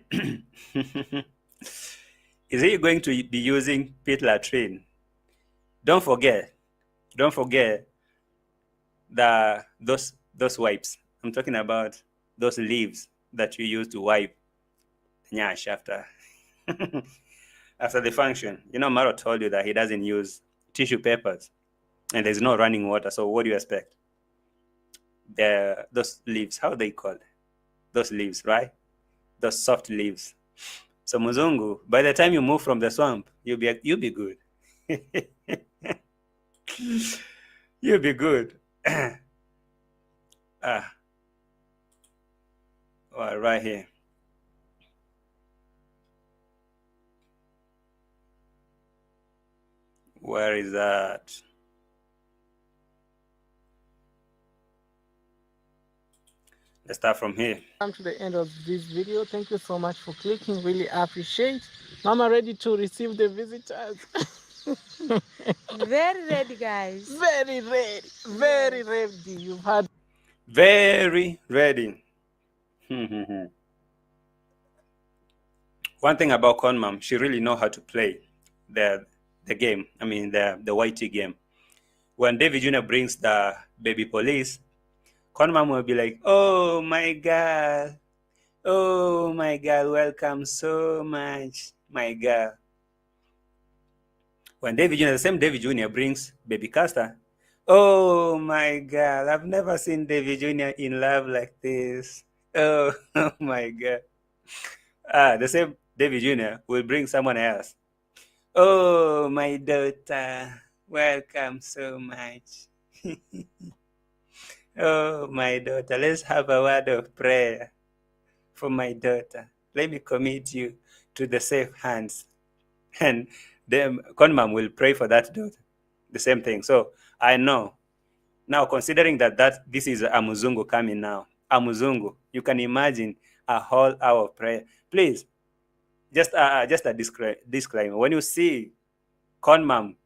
Is he going to be using pit latrine? Don't forget those wipes. I'm talking about those leaves that you use to wipe nyash after after the function. You know, Maro told you that he doesn't use tissue papers and there's no running water. So what do you expect? Those leaves, how they called? Those leaves, right? Those soft leaves. So Mzungu, by the time you move from the swamp, you'll be good. You'll be good. Right here. Where is that? Let's start from here. Come to the end of this video. Thank you so much for clicking. Really appreciate. Mama ready to receive the visitors. very ready, guys. Very ready. Very ready. You've had Very ready. One thing about Conam, she really know how to play the game. I mean the YT game. When David Jr. brings the baby police, Conam will be like, "Oh my God, welcome so much, my God." When David Jr., the same David Jr. brings baby Caster, "Oh my God, I've never seen David Jr. in love like this. Oh, oh my God." The same David Jr. will bring someone else. "Oh, my daughter, welcome so much." "Oh, my daughter, let's have a word of prayer for my daughter. Let me commit you to the safe hands." And then Conam will pray for that daughter. The same thing. So I know. Now, considering that this is a Mzungu coming now, a Mzungu, you can imagine a whole hour of prayer. Please, just a disclaimer. When you see Conam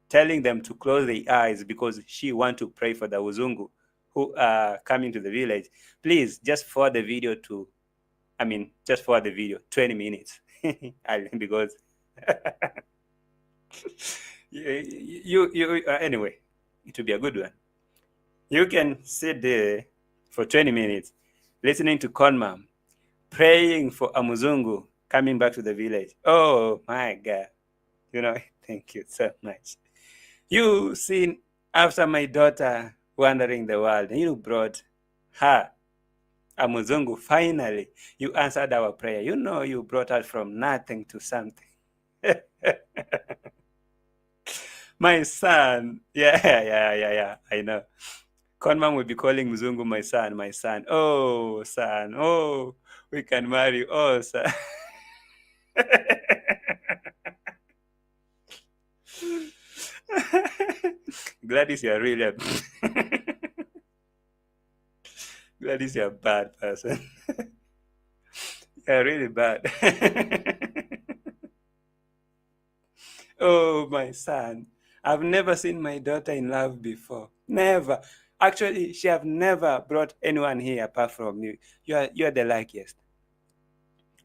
telling them to close their eyes because she want to pray for the Mzungu who are coming to the village, please just forward the video 20 minutes. Because anyway, it will be a good one. You can sit there for 20 minutes listening to Conam praying for a Mzungu coming back to the village. Oh my God. Thank you so much. You seen after my daughter wandering the world, and you brought her a Mzungu. Finally, you answered our prayer. You brought her from nothing to something. My son. Yeah. I know. Conam will be calling Mzungu my son, my son. Oh, son. Oh, we can marry. Oh, son. Gladys, you're really Gladys, you're a bad person. You're really bad. Oh, my son. I've never seen my daughter in love before. Never. Actually, she have never brought anyone here apart from you. You're the luckiest.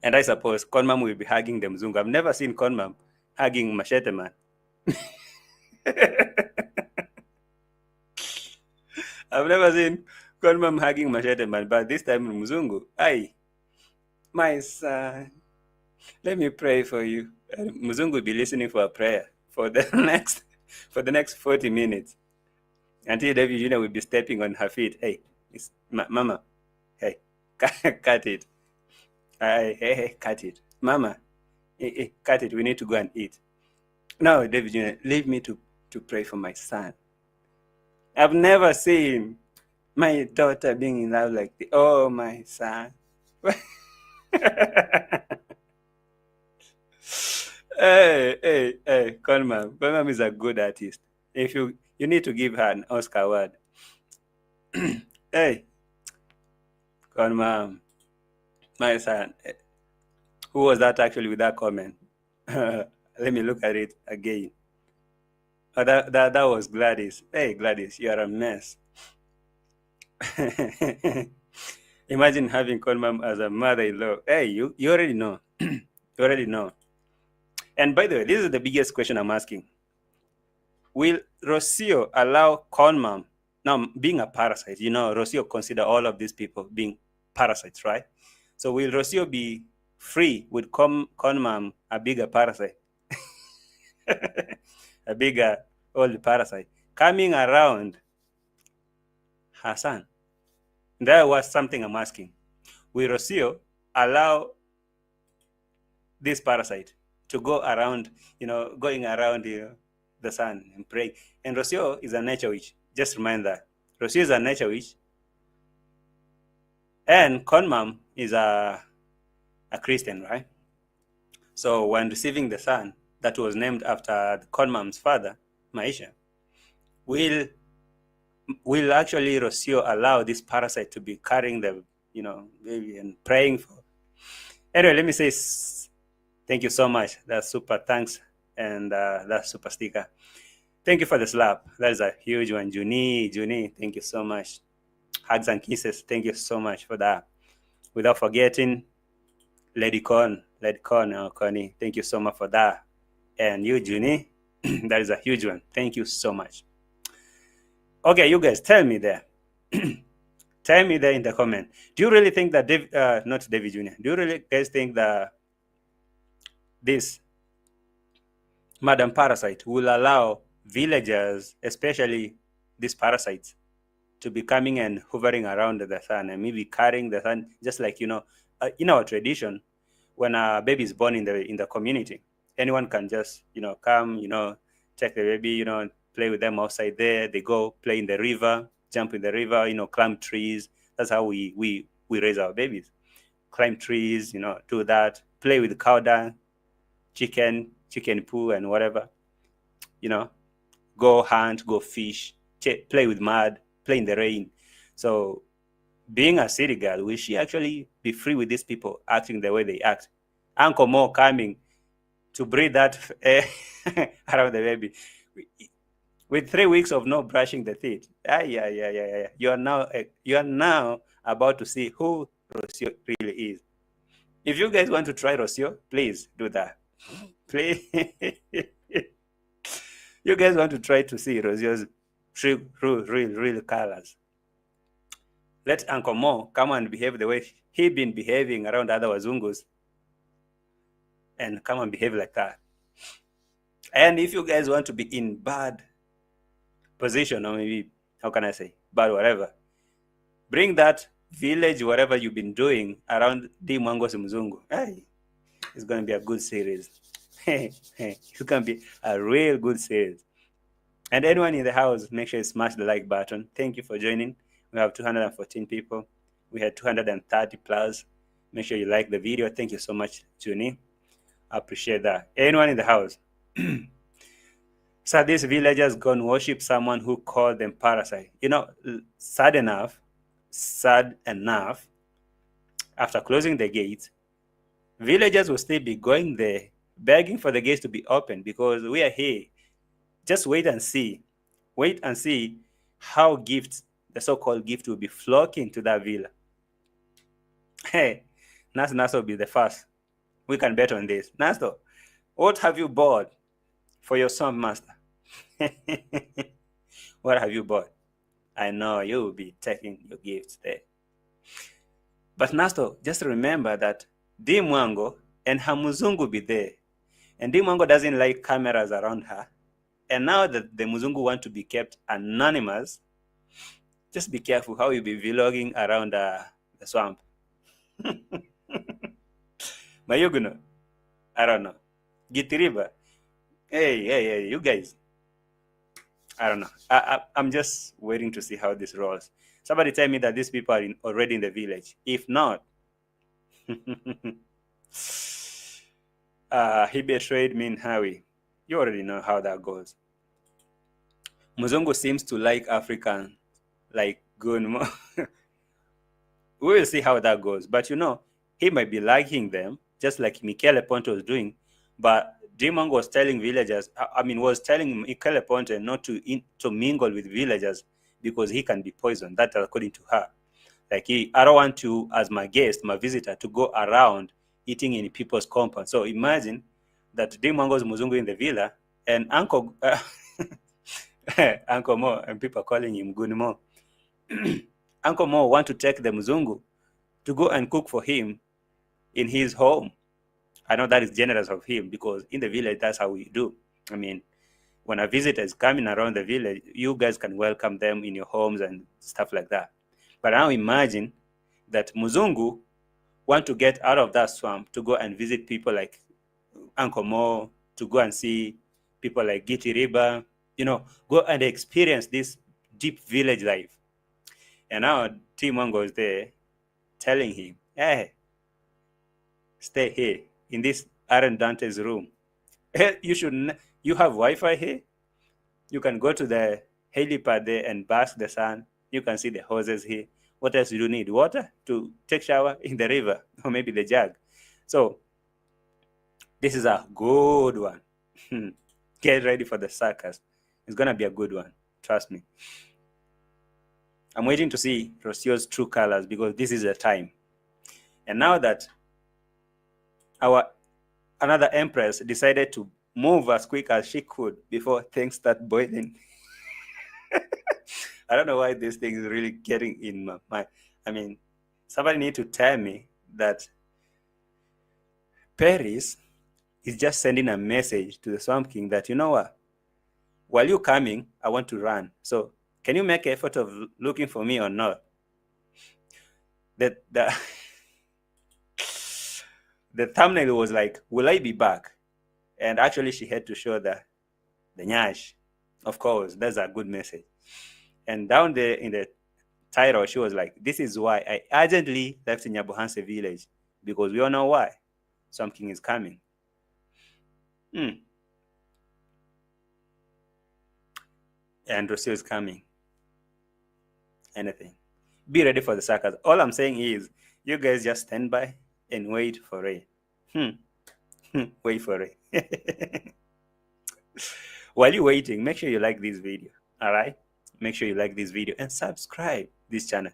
And I suppose Conam will be hugging the Mzungu. I've never seen Conam hugging Machete Man. I've never seen Conam hugging Machete Man, but this time Mzungu, my son, let me pray for you. Mzungu will be listening for a prayer for the next 40 minutes. Until David Jr. will be stepping on her feet. Hey, Mama, hey, cut it. Hey, cut it. Mama, hey, cut it. We need to go and eat. No, David Jr., leave me to pray for my son. I've never seen my daughter being in love like this. Oh, my son. Hey, Conam. Conam is a good artist. If you need to give her an Oscar award. Hey, Conam, my son. Who was that actually with that comment? Let me look at it again. Oh, that was Gladys. Hey, Gladys, you are a mess. Imagine having Conam as a mother-in-law. Hey, you already know. You already know. And by the way, this is the biggest question I'm asking. Will Rocio allow Conam, now being a parasite, Rocio consider all of these people being parasites, right? So will Rocio be free with Conam, a bigger parasite? A bigger old parasite coming around her son? That was something I'm asking. Will Rocio allow this parasite to go around, going around the sun and praying? And Rocio is a nature witch. Just remind that. Rocio is a nature witch. And Conam is a Christian, right? So when receiving the son that was named after Conam's father, Maisha, will actually Rocio allow this parasite to be carrying the, baby and praying for? Anyway, let me say thank you so much. That's super thanks. And that's super sticker. Thank you for the slap. That is a huge one. Junie, thank you so much. Hugs and kisses. Thank you so much for that. Without forgetting Lady Connie, thank you so much for that. And you, Junie, that is a huge one. Thank you so much. Okay, you guys, tell me there. Tell me there in the comment. Do you really think that not David Jr., do you really guys think that this Madam Parasite will allow villagers, especially these parasites, to be coming and hovering around the sun and maybe carrying the sun, just like, in our tradition, when a baby is born in the community, anyone can just, come, take the baby, play with them outside there. They go play in the river, jump in the river, climb trees. That's how we raise our babies. Climb trees, do that, play with cow dung, chicken poo and whatever, go hunt, go fish, play with mud, play in the rain. So being a city girl, will she actually be free with these people acting the way they act? Uncle Mo coming to breathe that around the baby with 3 weeks of no brushing the teeth. Yeah. You are now about to see who Rocio really is. If you guys want to try Rocio, please do that. Please. You guys want to try to see Rocio's real colors. Let Uncle Mo come and behave the way he been behaving around other Wazungus, and come and behave like that. And if you guys want to be in bad position, or maybe, how can I say, bad whatever, bring that village, whatever you've been doing around Dee Mwango's MZUNGU. Hey, it's going to be a good series. It's going to be a real good series. And anyone in the house, make sure you smash the like button. Thank you for joining. We have 214 people. We had 230 plus. Make sure you like the video. Thank you so much, Junie. I appreciate that. Anyone in the house? So these villagers go and worship someone who called them parasite. Sad enough, after closing the gates, villagers will still be going there, begging for the gates to be open because we are here. Just wait and see. Wait and see how gifts, the so-called gift, will be flocking to that villa. Hey, Nasto will be the first. We can bet on this. Nasto, what have you bought for your son, master? What have you bought? I know you will be taking your gifts there. But Nasto, just remember that Dee Mwango and her MZUNGU will be there. And Dee Mwango doesn't like cameras around her. And now that the Mzungu want to be kept anonymous, just be careful how you be vlogging around the swamp. Mayuguno, I don't know. Gitiriba, hey, you guys. I don't know. I'm just waiting to see how this rolls. Somebody tell me that these people are already in the village. If not, he betrayed me in Hawi. You already know how that goes. Mzungu seems to like African, like Gunmo. We will see how that goes. But you know, he might be liking them, just like Michele Ponte was doing. But Dee Mwango was telling villagers, was telling Michele Ponte not to mingle with villagers because he can be poisoned. That's according to her. Like, I don't want you, as my guest, my visitor, to go around eating in people's compound. So imagine that Dee Mwango's Mzungu in the villa, and Uncle Uncle Mo, and people calling him Good Mo. Uncle Mo want to take the Mzungu to go and cook for him in his home. I know that is generous of him, because in the village, that's how we do. I mean, when a visitor is coming around the village, you guys can welcome them in your homes and stuff like that. But now imagine that Mzungu want to get out of that swamp to go and visit people like Uncle Mo, to go and see people like Giti Riba, go and experience this deep village life. And now Dee Mwango is there telling him, hey, stay here in this Aaron Dante's room. You have Wi-Fi here. You can go to the helipad there and bask the sun. You can see the hoses here. What else do you need? Water to take shower in the river, or maybe the jug. So this is a good one. Get ready for the circus. It's going to be a good one. Trust me. I'm waiting to see Rocio's true colors, because this is the time. And now that our another empress decided to move as quick as she could before things start boiling. I don't know why this thing is really getting in my mind. I mean, somebody need to tell me that PERIS is just sending a message to the Swamp King that, you know what, while you're coming, I want to run. So can you make an effort of looking for me or not? The thumbnail was like, will I be back? And actually she had to show the nyash. Of course, that's a good message. And down there in the title, she was like, this is why I urgently left NYABOHANSE village, because we all know why. Swamp King is coming. And Rocio is coming. Anything. Be ready for the circus. All I'm saying is, you guys just stand by and wait for it. Wait for it. While you're waiting, make sure you like this video. All right? Make sure you like this video and subscribe this channel.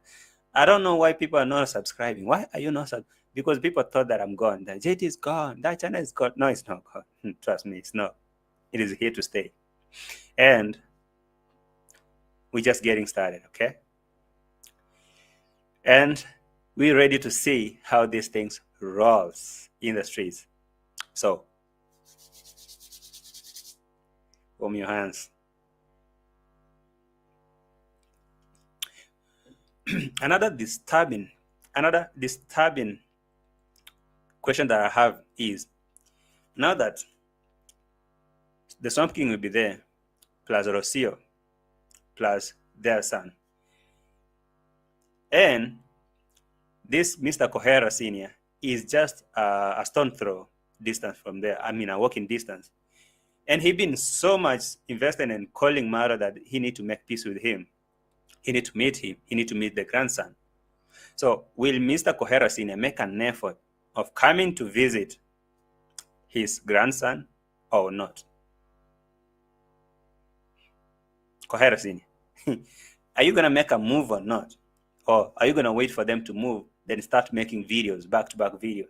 I don't know why people are not subscribing. Why are you not subscribing? Because people thought that I'm gone. That JT is gone. That channel is gone. No, it's not gone. Trust me, it's not. It is here to stay. And we're just getting started, okay? And we're ready to see how these things rolls in the streets. So, warm your hands. Another disturbing question that I have is, now that the Swamp King will be there, plus Rocio, plus their son, and this Mr. Kohera Sr. is just a stone throw distance from there. I mean, a walking distance. And he been so much invested in calling Marwa that he need to make peace with him. He need to meet him. He need to meet the grandson. So will Mr. Kohera Sr. make an effort of coming to visit his grandson or not? Kohera Sr., are you going to make a move or not? Or are you going to wait for them to move, then start making videos, back-to-back videos?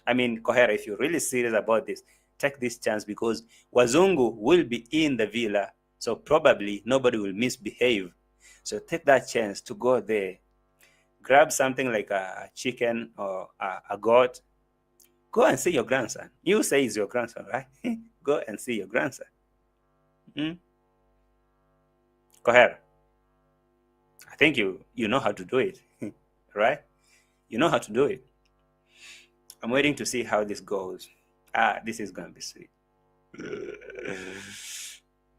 I mean, Kohera, if you're really serious about this, take this chance, because Wazungu will be in the villa, so probably nobody will misbehave. So take that chance to go there. Grab something like a chicken or a goat. Go and see your grandson. You say he's your grandson, right? Go and see your grandson. Hmm? Go ahead. I think you know how to do it, right? You know how to do it. I'm waiting to see how this goes. This is gonna be sweet.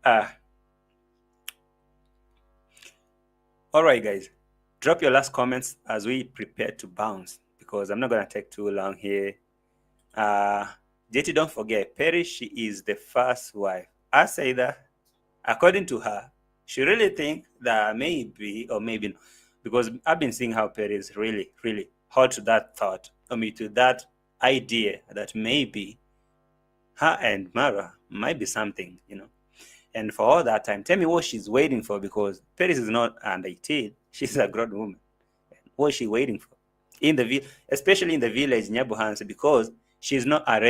Ah, all right, guys. Drop your last comments as we prepare to bounce because I'm not gonna take too long here. JT, don't forget, Perry, she is the first wife. I say that according to her, she really think that maybe or maybe not, because I've been seeing how Perry is really, really hot to that thought, to that idea that maybe her and Mara might be something, And for all that time, tell me what she's waiting for because Paris is not under 18. She's a grown woman. What is she waiting for? Especially in the village NYABOHANSE, because she's not a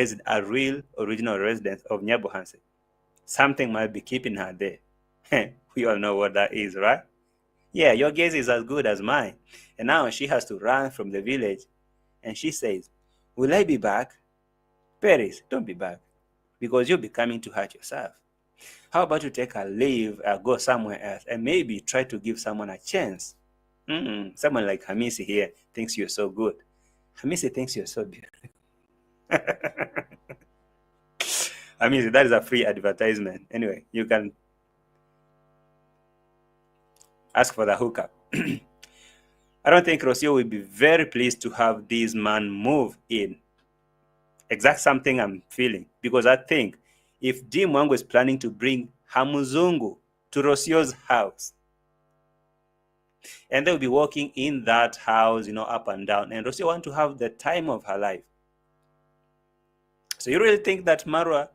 real original resident of NYABOHANSE. Something might be keeping her there. We all know what that is, right? Yeah, your guess is as good as mine. And now she has to run from the village. And she says, will I be back? Paris, don't be back. Because you'll be coming to hurt yourself. How about you take a leave, go somewhere else, and maybe try to give someone a chance? Someone like Hamisi here thinks you're so good. Hamisi thinks you're so beautiful. Hamisi, that is a free advertisement. Anyway, you can ask for the hookup. I don't think Rocio will be very pleased to have this man move in. Exact something I'm feeling. Because I think if Dee Mwango is planning to bring her MZUNGU to Rocio's house, and they'll be walking in that house, up and down, and Rocio want to have the time of her life. So you really think that Rocio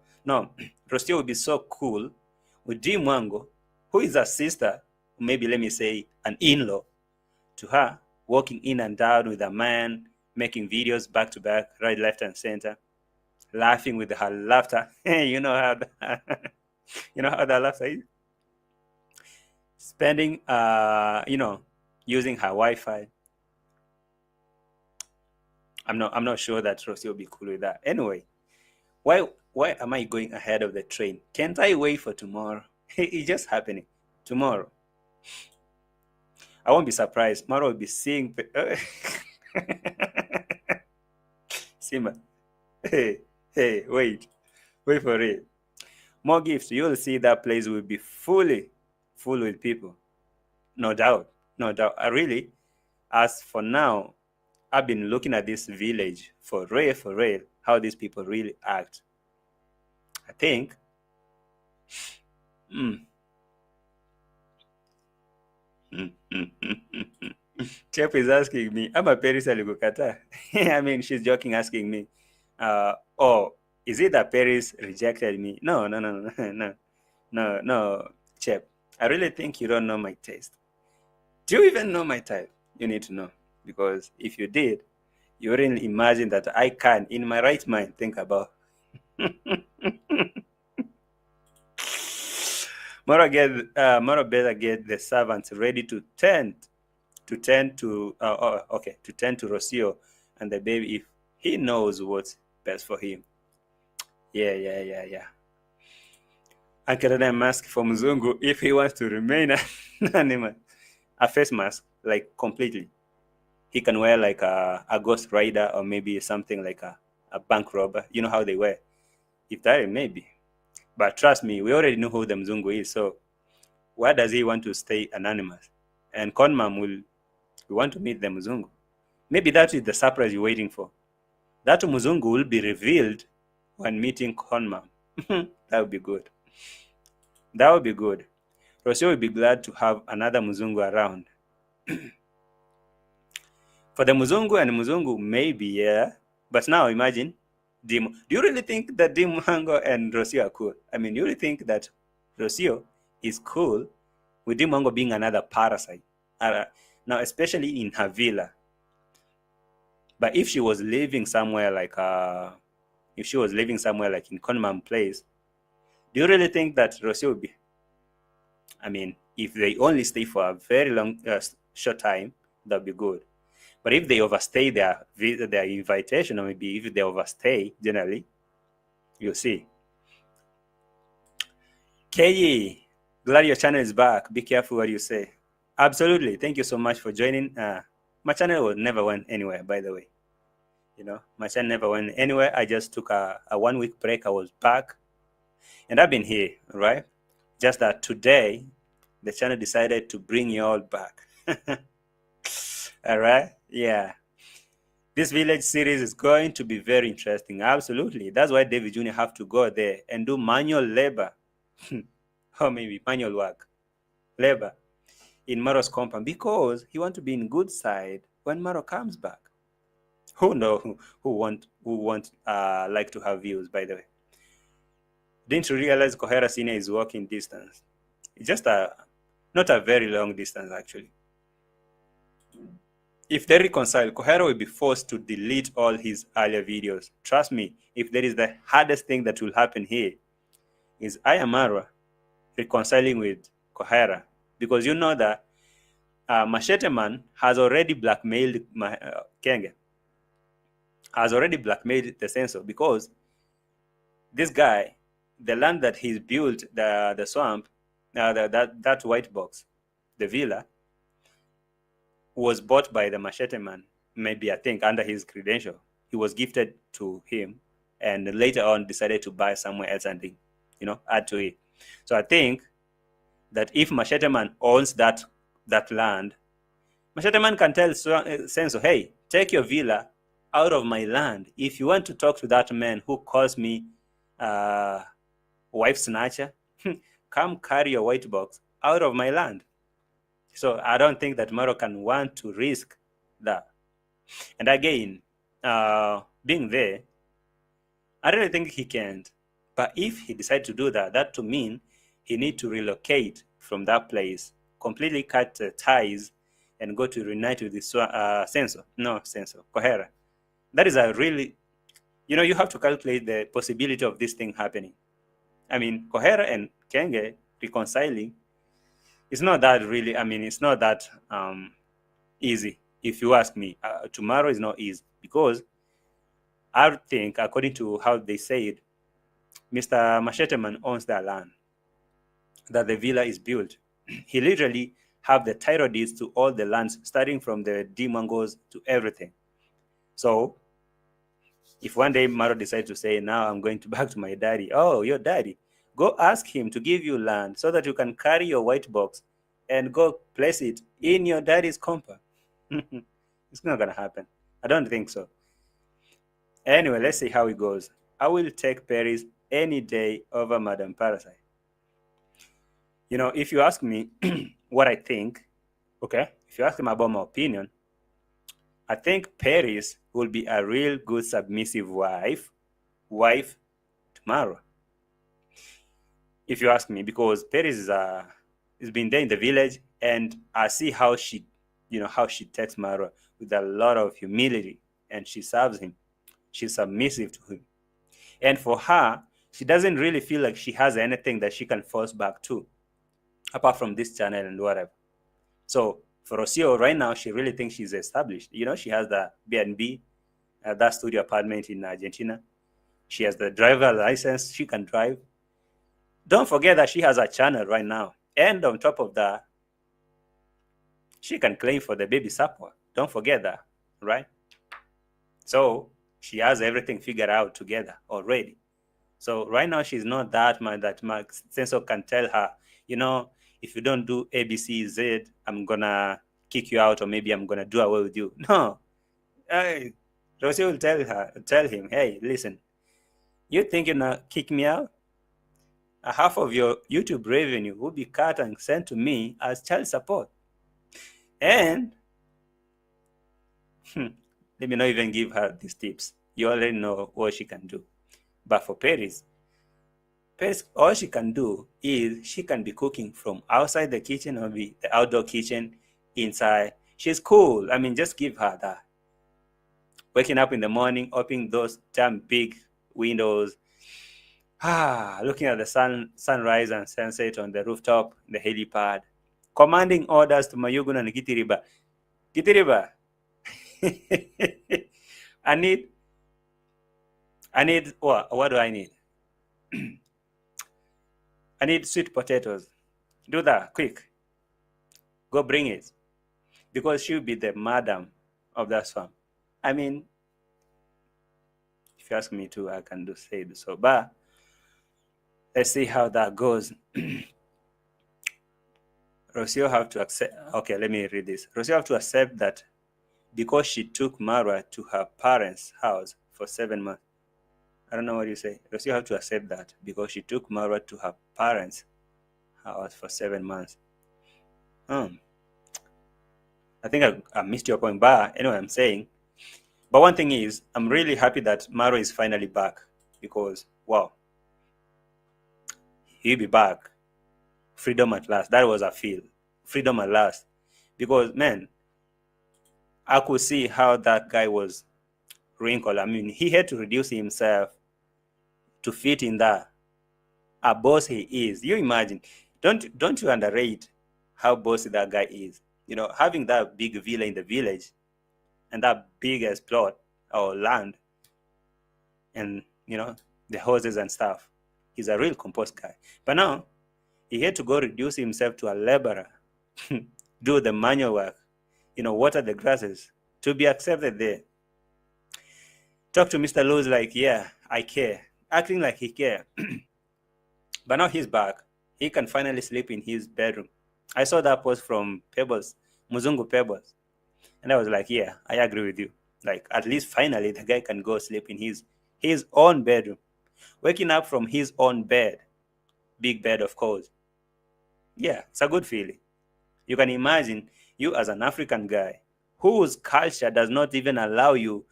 will be so cool with Dee Mwango, who is a sister, maybe let me say an in-law to her, walking in and out with a man, making videos back to back, right, left, and center, laughing with her laughter. You know how that laughter is. Spending, using her Wi-Fi. I'm not sure that Rocio will be cool with that. Anyway, why am I going ahead of the train? Can't I wait for tomorrow? It's just happening. Tomorrow. I won't be surprised. Mara will be seeing. Simba. Hey, wait for it. More gifts. You'll see that place will be full with people. No doubt. Really, as for now, I've been looking at this village for real, how these people really act. I think. Chef is asking me, I'm a Paris alikukata. I mean, she's joking, asking me, is it that Paris rejected me? No, Chef. I really think you don't know my taste. Do you even know my type? You need to know. Because if you did, you wouldn't imagine that I can, in my right mind, think about. Mara better get the servants ready to tend to Rocio and the baby if he knows what's best for him. Yeah. I can a mask for MZUNGU if he wants to remain anonymous. A face mask, like completely. He can wear like a ghost rider or maybe something like a bank robber. You know how they wear. If that, maybe. But trust me, we already know who the MZUNGU is. So why does he want to stay anonymous? And Conam will want to meet the MZUNGU. Maybe that is the surprise you're waiting for. That MZUNGU will be revealed when meeting Conam. That would be good. Rocio will be glad to have another MZUNGU around. For the MZUNGU and MZUNGU, maybe, yeah. But now imagine, do you really think that Dee Mwango and Rocio are cool? I mean, you really think that Rocio is cool with Dee Mwango being another parasite? Now, especially in her villa. But if she was living somewhere like in Conam Place, do you really think that Rocio would be? I mean, if they only stay for a very long, short time, that'd be good. But if they overstay their invitation, or maybe if they overstay generally, you'll see. KE, glad your channel is back. Be careful what you say. Absolutely. Thank you so much for joining. My channel never went anywhere, by the way. My channel never went anywhere. I just took a 1 week break. I was back, and I've been here, right? Just that today, the channel decided to bring you all back. All right? Yeah. This village series is going to be very interesting. Absolutely. That's why David Jr. have to go there and do manual labor, or maybe manual work, labor in Maro's compound, because he want to be in good side when Maro comes back. Who won't like to have views, by the way. Didn't you realize Kohera Senior is walking distance? It's just not a very long distance, actually. If they reconcile, Kohera will be forced to delete all his earlier videos. Trust me, if there is the hardest thing that will happen here, is I am Marwa reconciling with Kohera, because you know that Machete Man has already blackmailed Kenge, has already blackmailed the censor, because this guy, the land that he's built, the swamp, that white box, the villa, was bought by the Machete Man, maybe, I think, under his credential. He was gifted to him, and later on decided to buy somewhere else and, add to it. So I think that if Machete Man owns that land, Machete Man can tell Senso, hey, take your villa out of my land. If you want to talk to that man who calls me wife snatcher, come carry your white box out of my land. So I don't think that Maro can want to risk that. And again, being there, I really think he can't. But if he decides to do that, that to mean he need to relocate from that place, completely cut ties, and go to reunite with the Kohera. That is a really, you have to calculate the possibility of this thing happening. I mean, Kohera and Kenge reconciling, it's not that really, it's not that easy, if you ask me. Tomorrow is not easy, because I think, according to how they say it, Mr. Macheteman owns that land that the villa is built. He literally have the title deeds to all the lands, starting from the Dee Mwangos to everything. So if one day Maro decides to say, now I'm going back to my daddy, oh, your daddy, go ask him to give you land so that you can carry your white box and go place it in your daddy's compound. It's not going to happen. I don't think so. Anyway, let's see how it goes. I will take PERIS any day over Madam Parasite. If you ask me what I think, okay, if you ask me about my opinion, I think PERIS will be a real good submissive wife tomorrow. If you ask me, because PERIS has been there in the village, and I see how she takes Marwa with a lot of humility, and she serves him. She's submissive to him. And for her, she doesn't really feel like she has anything that she can force back to, apart from this channel and whatever. So for Rocio, right now, she really thinks she's established. She has the B&B, that studio apartment in Argentina. She has the driver license. She can drive. Don't forget that she has a channel right now. And on top of that, she can claim for the baby support. Don't forget that, right? So she has everything figured out together already. So right now, she's not that much that Sensor can tell her, if you don't do A, B, C, Z, I'm going to kick you out, or maybe I'm going to do away with you. No. Rosie will tell him, hey, listen, you think you're going to kick me out? Half of your YouTube revenue will be cut and sent to me as child support. And let me not even give her these tips. You already know what she can do. But for PERIS, all she can do is she can be cooking from outside the kitchen or the outdoor kitchen, inside. She's cool. Just give her that. Waking up in the morning, opening those damn big windows, looking at the sunrise and sunset on the rooftop, the helipad, commanding orders to Mayugun and Gitiriba. Gitiriba, I need, what do I need? I need sweet potatoes. Do that, quick. Go bring it. Because she'll be the madam of that farm. I mean, if you ask me to, I can do say so. But let's see how that goes. Rocio have to accept. Okay, let me read this. Rocio have to accept that because she took Marwa to her parents' house for 7 months. I don't know what you say. Rocio have to accept that because she took Marwa to her parents' house for 7 months. I think I missed your point, but anyway, I'm saying. But one thing is, I'm really happy that Marwa is finally back because, wow, he'll be back. Freedom at last. That was a feel. Freedom at last. Because, man, I could see how that guy was wrinkled. I mean, he had to reduce himself to fit in that. A boss he is. You imagine. Don't you underrate how bossy that guy is. You know, having that big villa in the village and that biggest plot or land and, you know, the houses and stuff. He's a real composed guy. But now, he had to go reduce himself to a laborer, do the manual work, you know, water the grasses to be accepted there. Talk to Mr. Lewis like, yeah, I care. Acting like he care. But now he's back. He can finally sleep in his bedroom. I saw that post from Pebbles, MZUNGU Pebbles. And I was like, yeah, I agree with you. Like, at least finally the guy can go sleep in his own bedroom. Waking up from his own bed. Big bed, of course. Yeah, it's a good feeling. You can imagine you as an African guy whose culture does not even allow you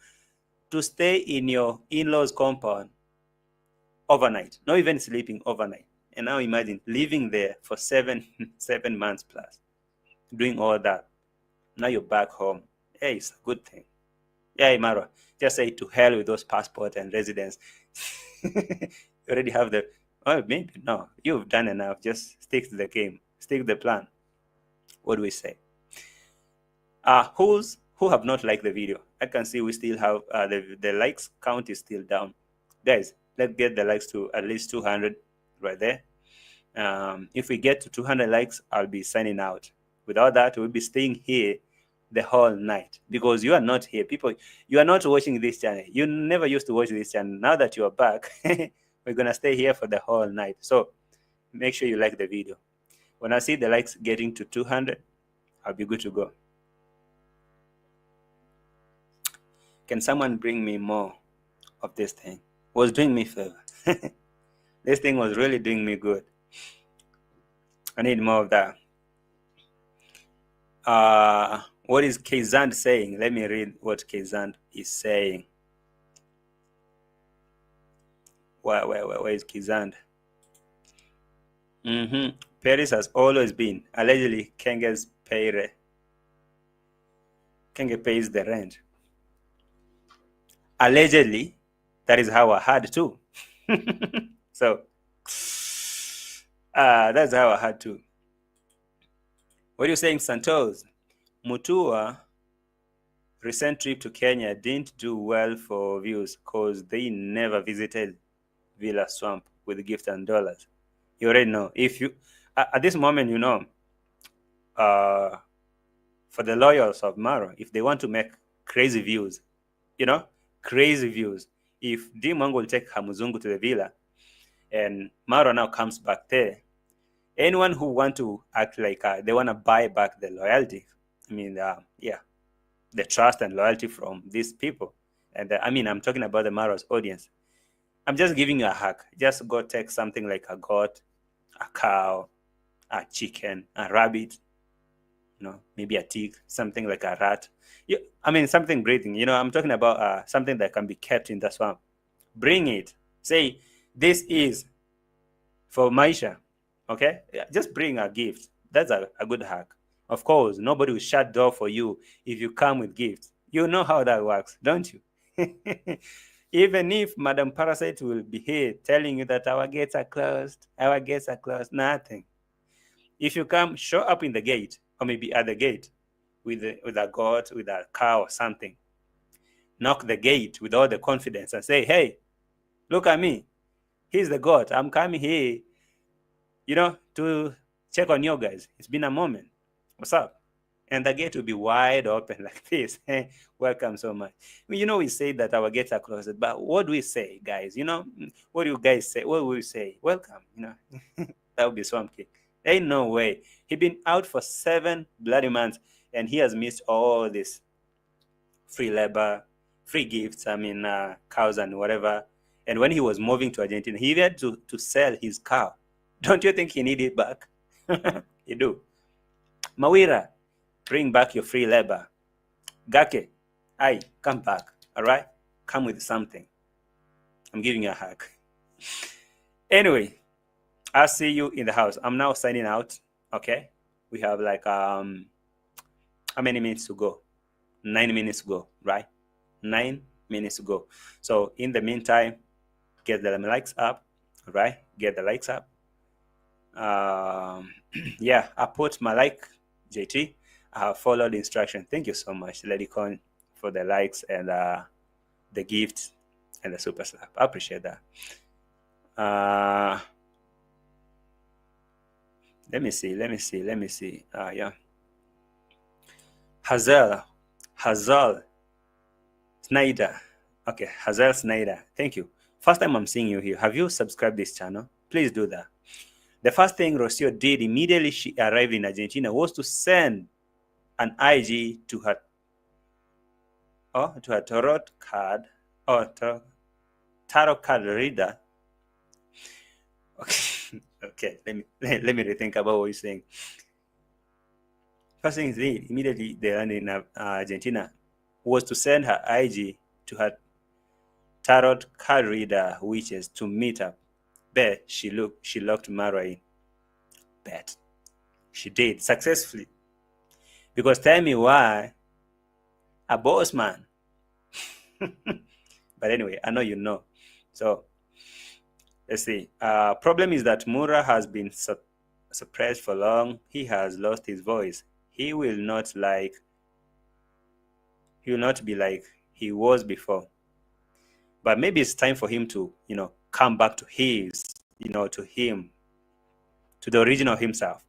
to stay in your in-laws' compound overnight, not even sleeping overnight. And now imagine living there for 7 months plus, doing all that. Now you're back home. Hey, it's a good thing. Yeah, Marwa, just say to hell with those passport and residence. You already have the, oh, maybe, no, you've done enough. Just stick to the game, stick to the plan. What do we say? Who have not liked the video? I can see we still have the likes count is still down. Guys, let's get the likes to at least 200 right there. If we get to 200 likes, I'll be signing out. Without that, we'll be staying here the whole night because you are not here. People, you are not watching this channel. You never used to watch this channel. Now that you are back, we're going to stay here for the whole night. So make sure you like the video. When I see the likes getting to 200, I'll be good to go. Can someone bring me more of this thing? It was doing me favor. This thing was really doing me good. I need more of that. What is Kazand saying? Let me read what Kazand is saying. Where is Kazand? PERIS has always been allegedly Kenge's payre. Kenge pays the rent. Allegedly, that is how I had to. So, that's how I had to. What are you saying, Santos? Mutua recent trip to Kenya didn't do well for views because they never visited Villa Swamp with gifts and dollars. You already know. If you at this moment, you know, for the loyals of Marwa, if they want to make crazy views, you know, crazy views. If Dee Mwango will take her MZUNGU to the villa and Marwa now comes back there, anyone who want to act like they want to buy back the loyalty, I mean, yeah, the trust and loyalty from these people. And I mean, I'm talking about the Marwa's audience. I'm just giving you a hack. Just go take something like a goat, a cow, a chicken, a rabbit, you know, maybe a tick, something like a rat. I mean, something breathing. You know, I'm talking about something that can be kept in the swamp. Bring it. Say, this is for Maisha. Okay? Yeah, just bring a gift. That's a good hack. Of course, nobody will shut door for you if you come with gifts. You know how that works, don't you? Even if Madam Parasite will be here telling you that our gates are closed, nothing. If you come, show up in the gate, or maybe at the gate with a goat, with a cow or something. Knock the gate with all the confidence and say, hey, look at me. He's the goat. I'm coming here to check on you guys. It's been a moment. What's up? And the gate will be wide open like this. Welcome so much. We say that our gates are closed, but what do we say, guys? What do you guys say? What will we say? Welcome. That would be Swamp King. There ain't no way. He's been out for 7 bloody months, and he has missed all this free labor, free gifts, cows and whatever. And when he was moving to Argentina, he had to sell his cow. Don't you think he needed it back? You do. Mawira, bring back your free labor. Gake, come back, all right? Come with something. I'm giving you a hug. Anyway, I'll see you in the house. I'm now signing out, okay? We have like, how many minutes to go? 9 minutes to go, right? 9 minutes to go. So in the meantime, get the likes up, right? Get the likes up. Yeah, I put my like, JT. I have followed the instruction. Thank you so much, Lady Con, for the likes and the gift and the super slap. I appreciate that. Let me see. Yeah. Hazel Snyder. Okay, Hazel Snyder. Thank you. First time I'm seeing you here. Have you subscribed this channel? Please do that. The first thing Rocio did immediately she arrived in Argentina was to send an IG to her tarot card or tarot card reader. Okay, let me rethink about what you're saying. First thing they did immediately they landed in Argentina was to send her IG to her tarot card reader witches to meet up. Bet she locked Marwa in. Bet she did successfully. Because tell me why a boss man. But anyway, I know you know. So let's see. Problem is that Mura has been suppressed for long. He has lost his voice. He will not be like he was before. But maybe it's time for him to, come back to his, to him, to the original himself.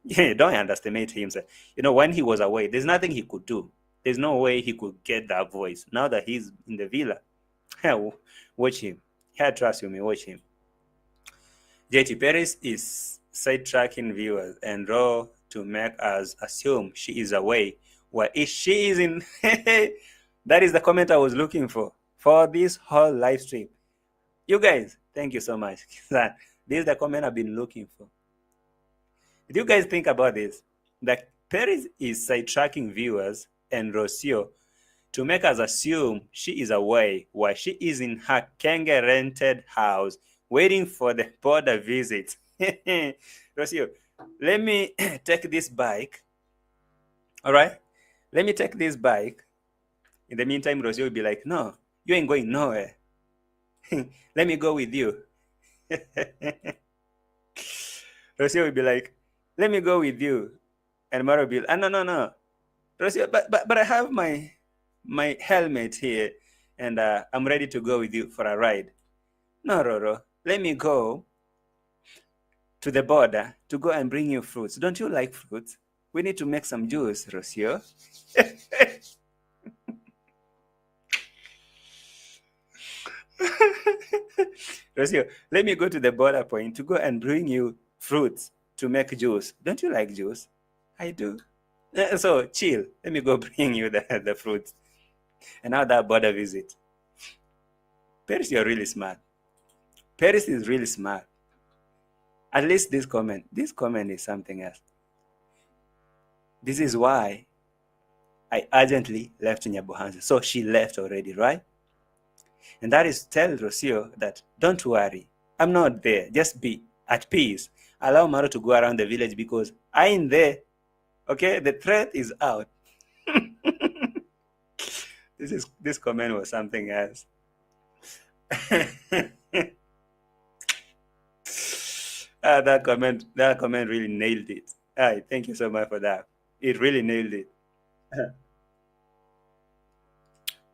Yeah, don't underestimate himself. When he was away, there's nothing he could do. There's no way he could get that voice. Now that he's in the villa, watch him. Trust me, watch him. JT Paris is sidetracking viewers and raw to make us assume she is away. Well, if she is in, that is the comment I was looking for this whole live stream. You guys, thank you so much. This is the comment I've been looking for. Did you guys think about this? That Paris is sidetracking viewers and Rocio to make us assume she is away while she is in her Kenge rented house waiting for the border visit. Rocio, let me take this bike. All right? Let me take this bike. In the meantime, Rocio will be like, no, you ain't going nowhere. Let me go with you. Rocio will be like, let me go with you. And Mara will be like, no. Rocio, but I have my helmet here and I'm ready to go with you for a ride. No, Roro, let me go to the border to go and bring you fruits. Don't you like fruits? We need to make some juice, Rocio. Rocio, let me go to the border point to go and bring you fruits to make juice. Don't you like juice? I do. So chill. Let me go bring you the fruits. And now that border visit. Paris, you're really smart. Paris is really smart. At least this comment is something else. This is why I urgently left NYABOHANSE. So she left already, right? And that is to tell Rocio that don't worry. I'm not there. Just be at peace. Allow Maro to go around the village because I ain't there. Okay? The threat is out. This comment was something else. That comment really nailed it. Thank you so much for that. It really nailed it.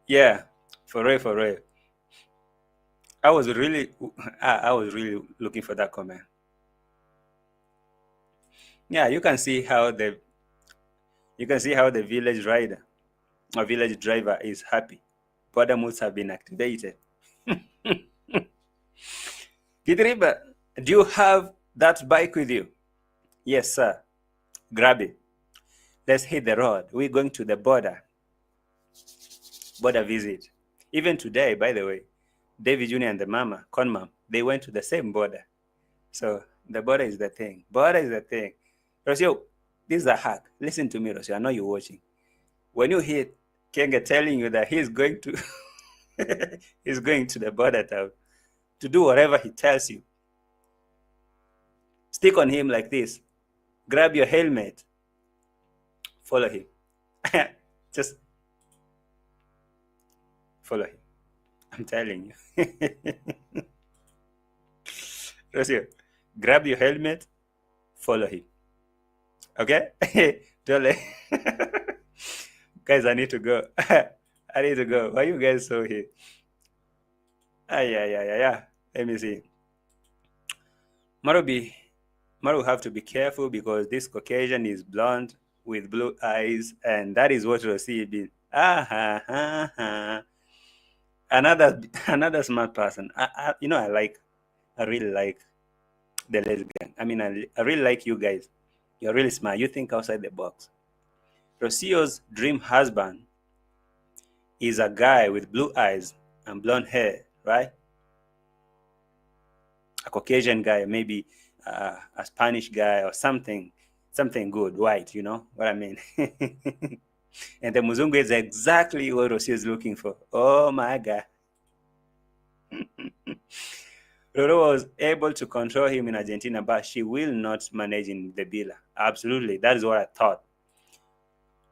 Yeah, for real. I was really looking for that comment. Yeah, you can see how the village rider or village driver is happy. Border modes have been activated. Kidriba, do you have that bike with you? Yes, sir. Grab it. Let's hit the road. We're going to the border visit. Even today, by the way, David Jr. and the mama, Conam, they went to the same border. So the border is the thing. Border is the thing. Rosio, this is a hack. Listen to me, Rosio. I know you're watching. When you hear Kenge telling you that he's going to he's going to the border town to do whatever he tells you, stick on him like this. Grab your helmet. Follow him. Just follow him. I'm telling you. Rosio, grab your helmet. Follow him. Okay? Don't let... Guys, I need to go. I need to go. Why you guys so here? Yeah. Let me see. Maru have to be careful because this Caucasian is blonde with blue eyes, and that is what Rosie did. Another smart person. I really like the lesbian. I mean, I really like you guys. You're really smart. You think outside the box. Rosio's dream husband is a guy with blue eyes and blonde hair, right? A Caucasian guy, maybe a Spanish guy or something good, white, you know what I mean? And the MZUNGU is exactly what Rosio is looking for. Oh my God. Roro was able to control him in Argentina, but she will not manage in the villa. Absolutely. That is what I thought.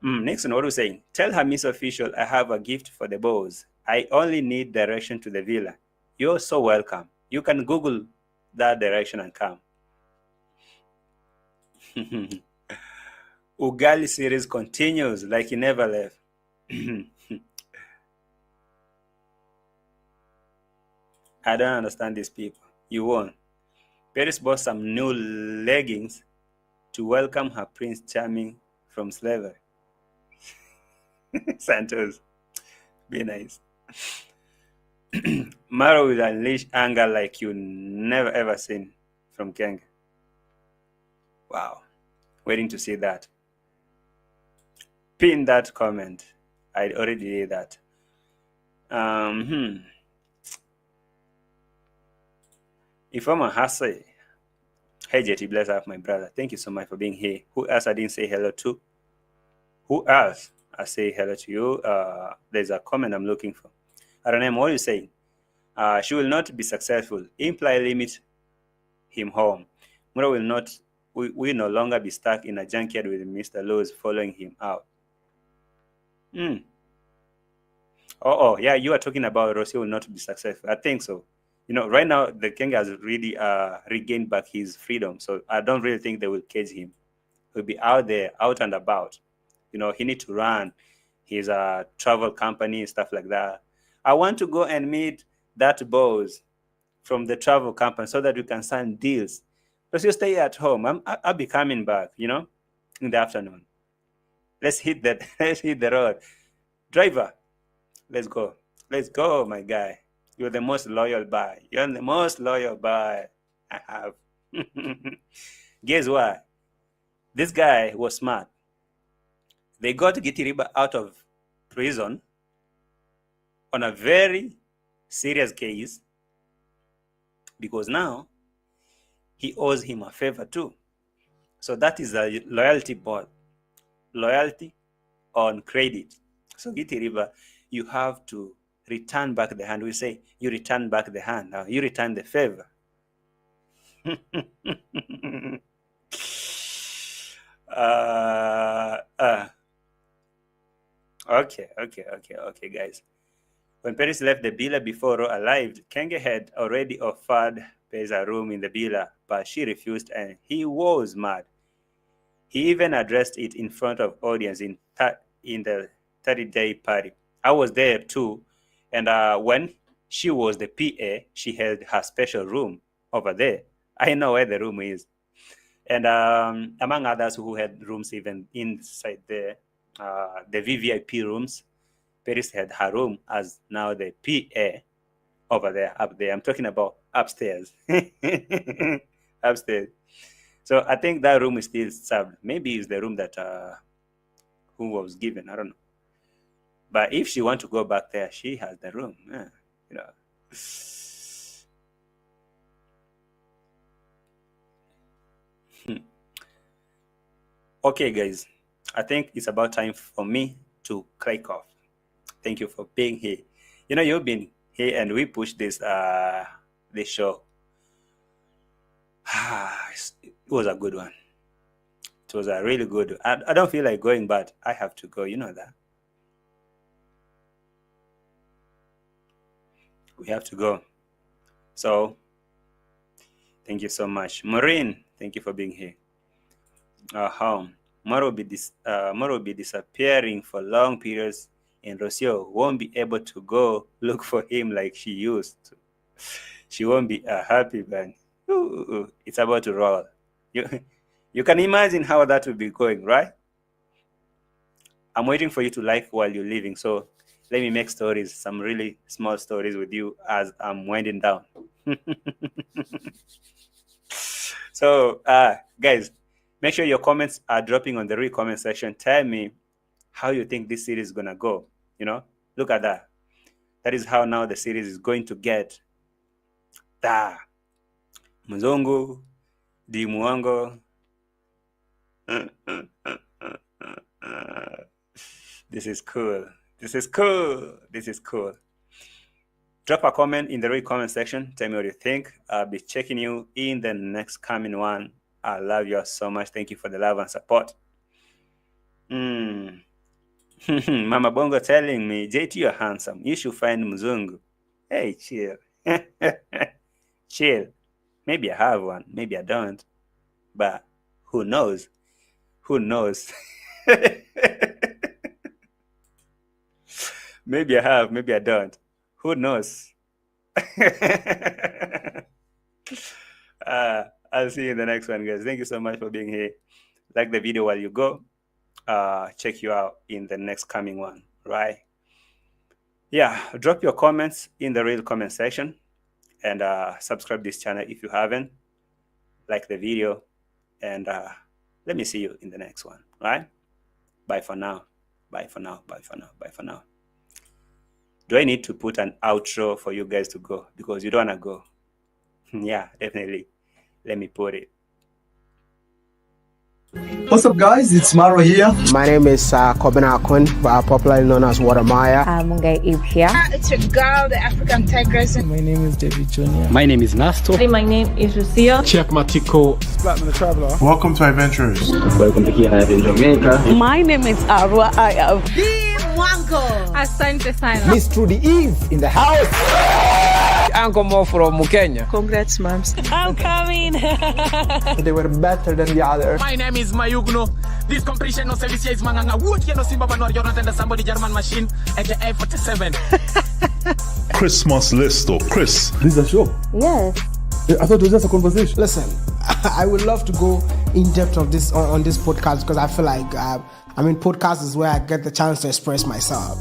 Next one, what are we saying? Tell her, Miss Official, I have a gift for the boss. I only need direction to the villa. You're so welcome. You can Google that direction and come. Ugali series continues like he never left. I don't understand these people. You won. Paris bought some new leggings to welcome her Prince Charming from slavery. Santos, be nice. Maro will unleash anger like you never ever seen from Kenge. Wow. Waiting to see that. Pin that comment. I already did that. Informational. Hey JT, bless up my brother. Thank you so much for being here. Who else I didn't say hello to? Who else I say hello to you? There's a comment I'm looking for. I don't know what you're saying. She will not be successful. Imply limit him home. Mura will not. We no longer be stuck in a junkyard with Mr. Lowe's following him out. Oh, yeah, you are talking about Rossi will not be successful. I think so. You know, right now, the king has really regained back his freedom. So I don't really think they will cage him. He'll be out there, out and about. You know, he needs to run his travel company and stuff like that. I want to go and meet that boss from the travel company so that we can sign deals. Because you stay at home. I'll be coming back, you know, in the afternoon. Let's hit the road. Driver, let's go. Let's go, my guy. You're the most loyal buy. You're the most loyal buy I have. Guess what? This guy was smart. They got Gitiriba out of prison on a very serious case because now he owes him a favor too. So that is a loyalty bond. Loyalty on credit. So Gitiriba, you have to return back the hand. We say you return back the hand. Now you return the favor. Okay, guys. When Peris left the villa before Ro arrived, Kenge had already offered Pez a room in the villa, but she refused and he was mad. He even addressed it in front of audience in the 30-day party. I was there too, and when she was the PA, she had her special room over there. I know where the room is. And among others who had rooms even inside the VVIP rooms, PERIS had her room as now the PA over there, up there. I'm talking about upstairs. Upstairs. So I think that room is still served. Maybe it's the room that who was given. I don't know. But if she wants to go back there, she has the room. Yeah, you know. Okay, guys. I think it's about time for me to click off. Thank you for being here. You know, you've been here and we pushed this show. It was a good one. It was a really good one. I don't feel like going, but I have to go. You know that. We have to go. So, thank you so much. Maureen, thank you for being here. Marwa will be disappearing for long periods, and Rocio won't be able to go look for him like she used to. She won't be a happy man. It's about to roll. You can imagine how that will be going, right? I'm waiting for you to like while you're leaving. So let me make stories, some really small stories with you as I'm winding down. So, guys, make sure your comments are dropping on the comment section. Tell me how you think this series is going to go. You know, look at that. That is how now the series is going to get. MZUNGU, Dee Mwango. This is cool. This is cool. This is cool. Drop a comment in the comment section. Tell me what you think. I'll be checking you in the next coming one. I love you all so much. Thank you for the love and support. Mama Bongo telling me, JT, you're handsome. You should find MZUNGU. Hey, chill. Chill. Maybe I have one. Maybe I don't. But who knows? Who knows? Maybe I have. Maybe I don't. Who knows? I'll see you in the next one, guys. Thank you so much for being here. Like the video while you go. Check you out in the next coming one, right? Yeah, drop your comments in the comment section and subscribe this channel if you haven't. Like the video and let me see you in the next one, right? Bye for now. Bye for now. Bye for now. Bye for now. Do I need to put an outro for you guys to go? Because you don't want to go. Yeah, definitely. Let me put it. What's up, guys? It's Marwa here. My name is Kobina Akun, popularly known as Watermaya. I'm Ep here. It's your girl, the African Tigress. My name is David Jr. My name is Nasto. My name is Lucia. Check Matiko. Platinum the Traveler. Welcome to Adventures. Welcome to Kia in Jamaica. My name is Arwa. I am Dee Mwango. Asante Sana. Miss Trudy Eve in the house. Uncle Mo from Mukenya. Congrats, moms. I'm coming. They were better than the others. My name is Mayugno. This competition no service is manganga wood no simba banor you're not somebody German machine at the Ep24. Christmas list, though. Chris. This is a show. Yes. I thought it was just a conversation. Listen, I would love to go in depth of this on this podcast because I feel like podcast is where I get the chance to express myself.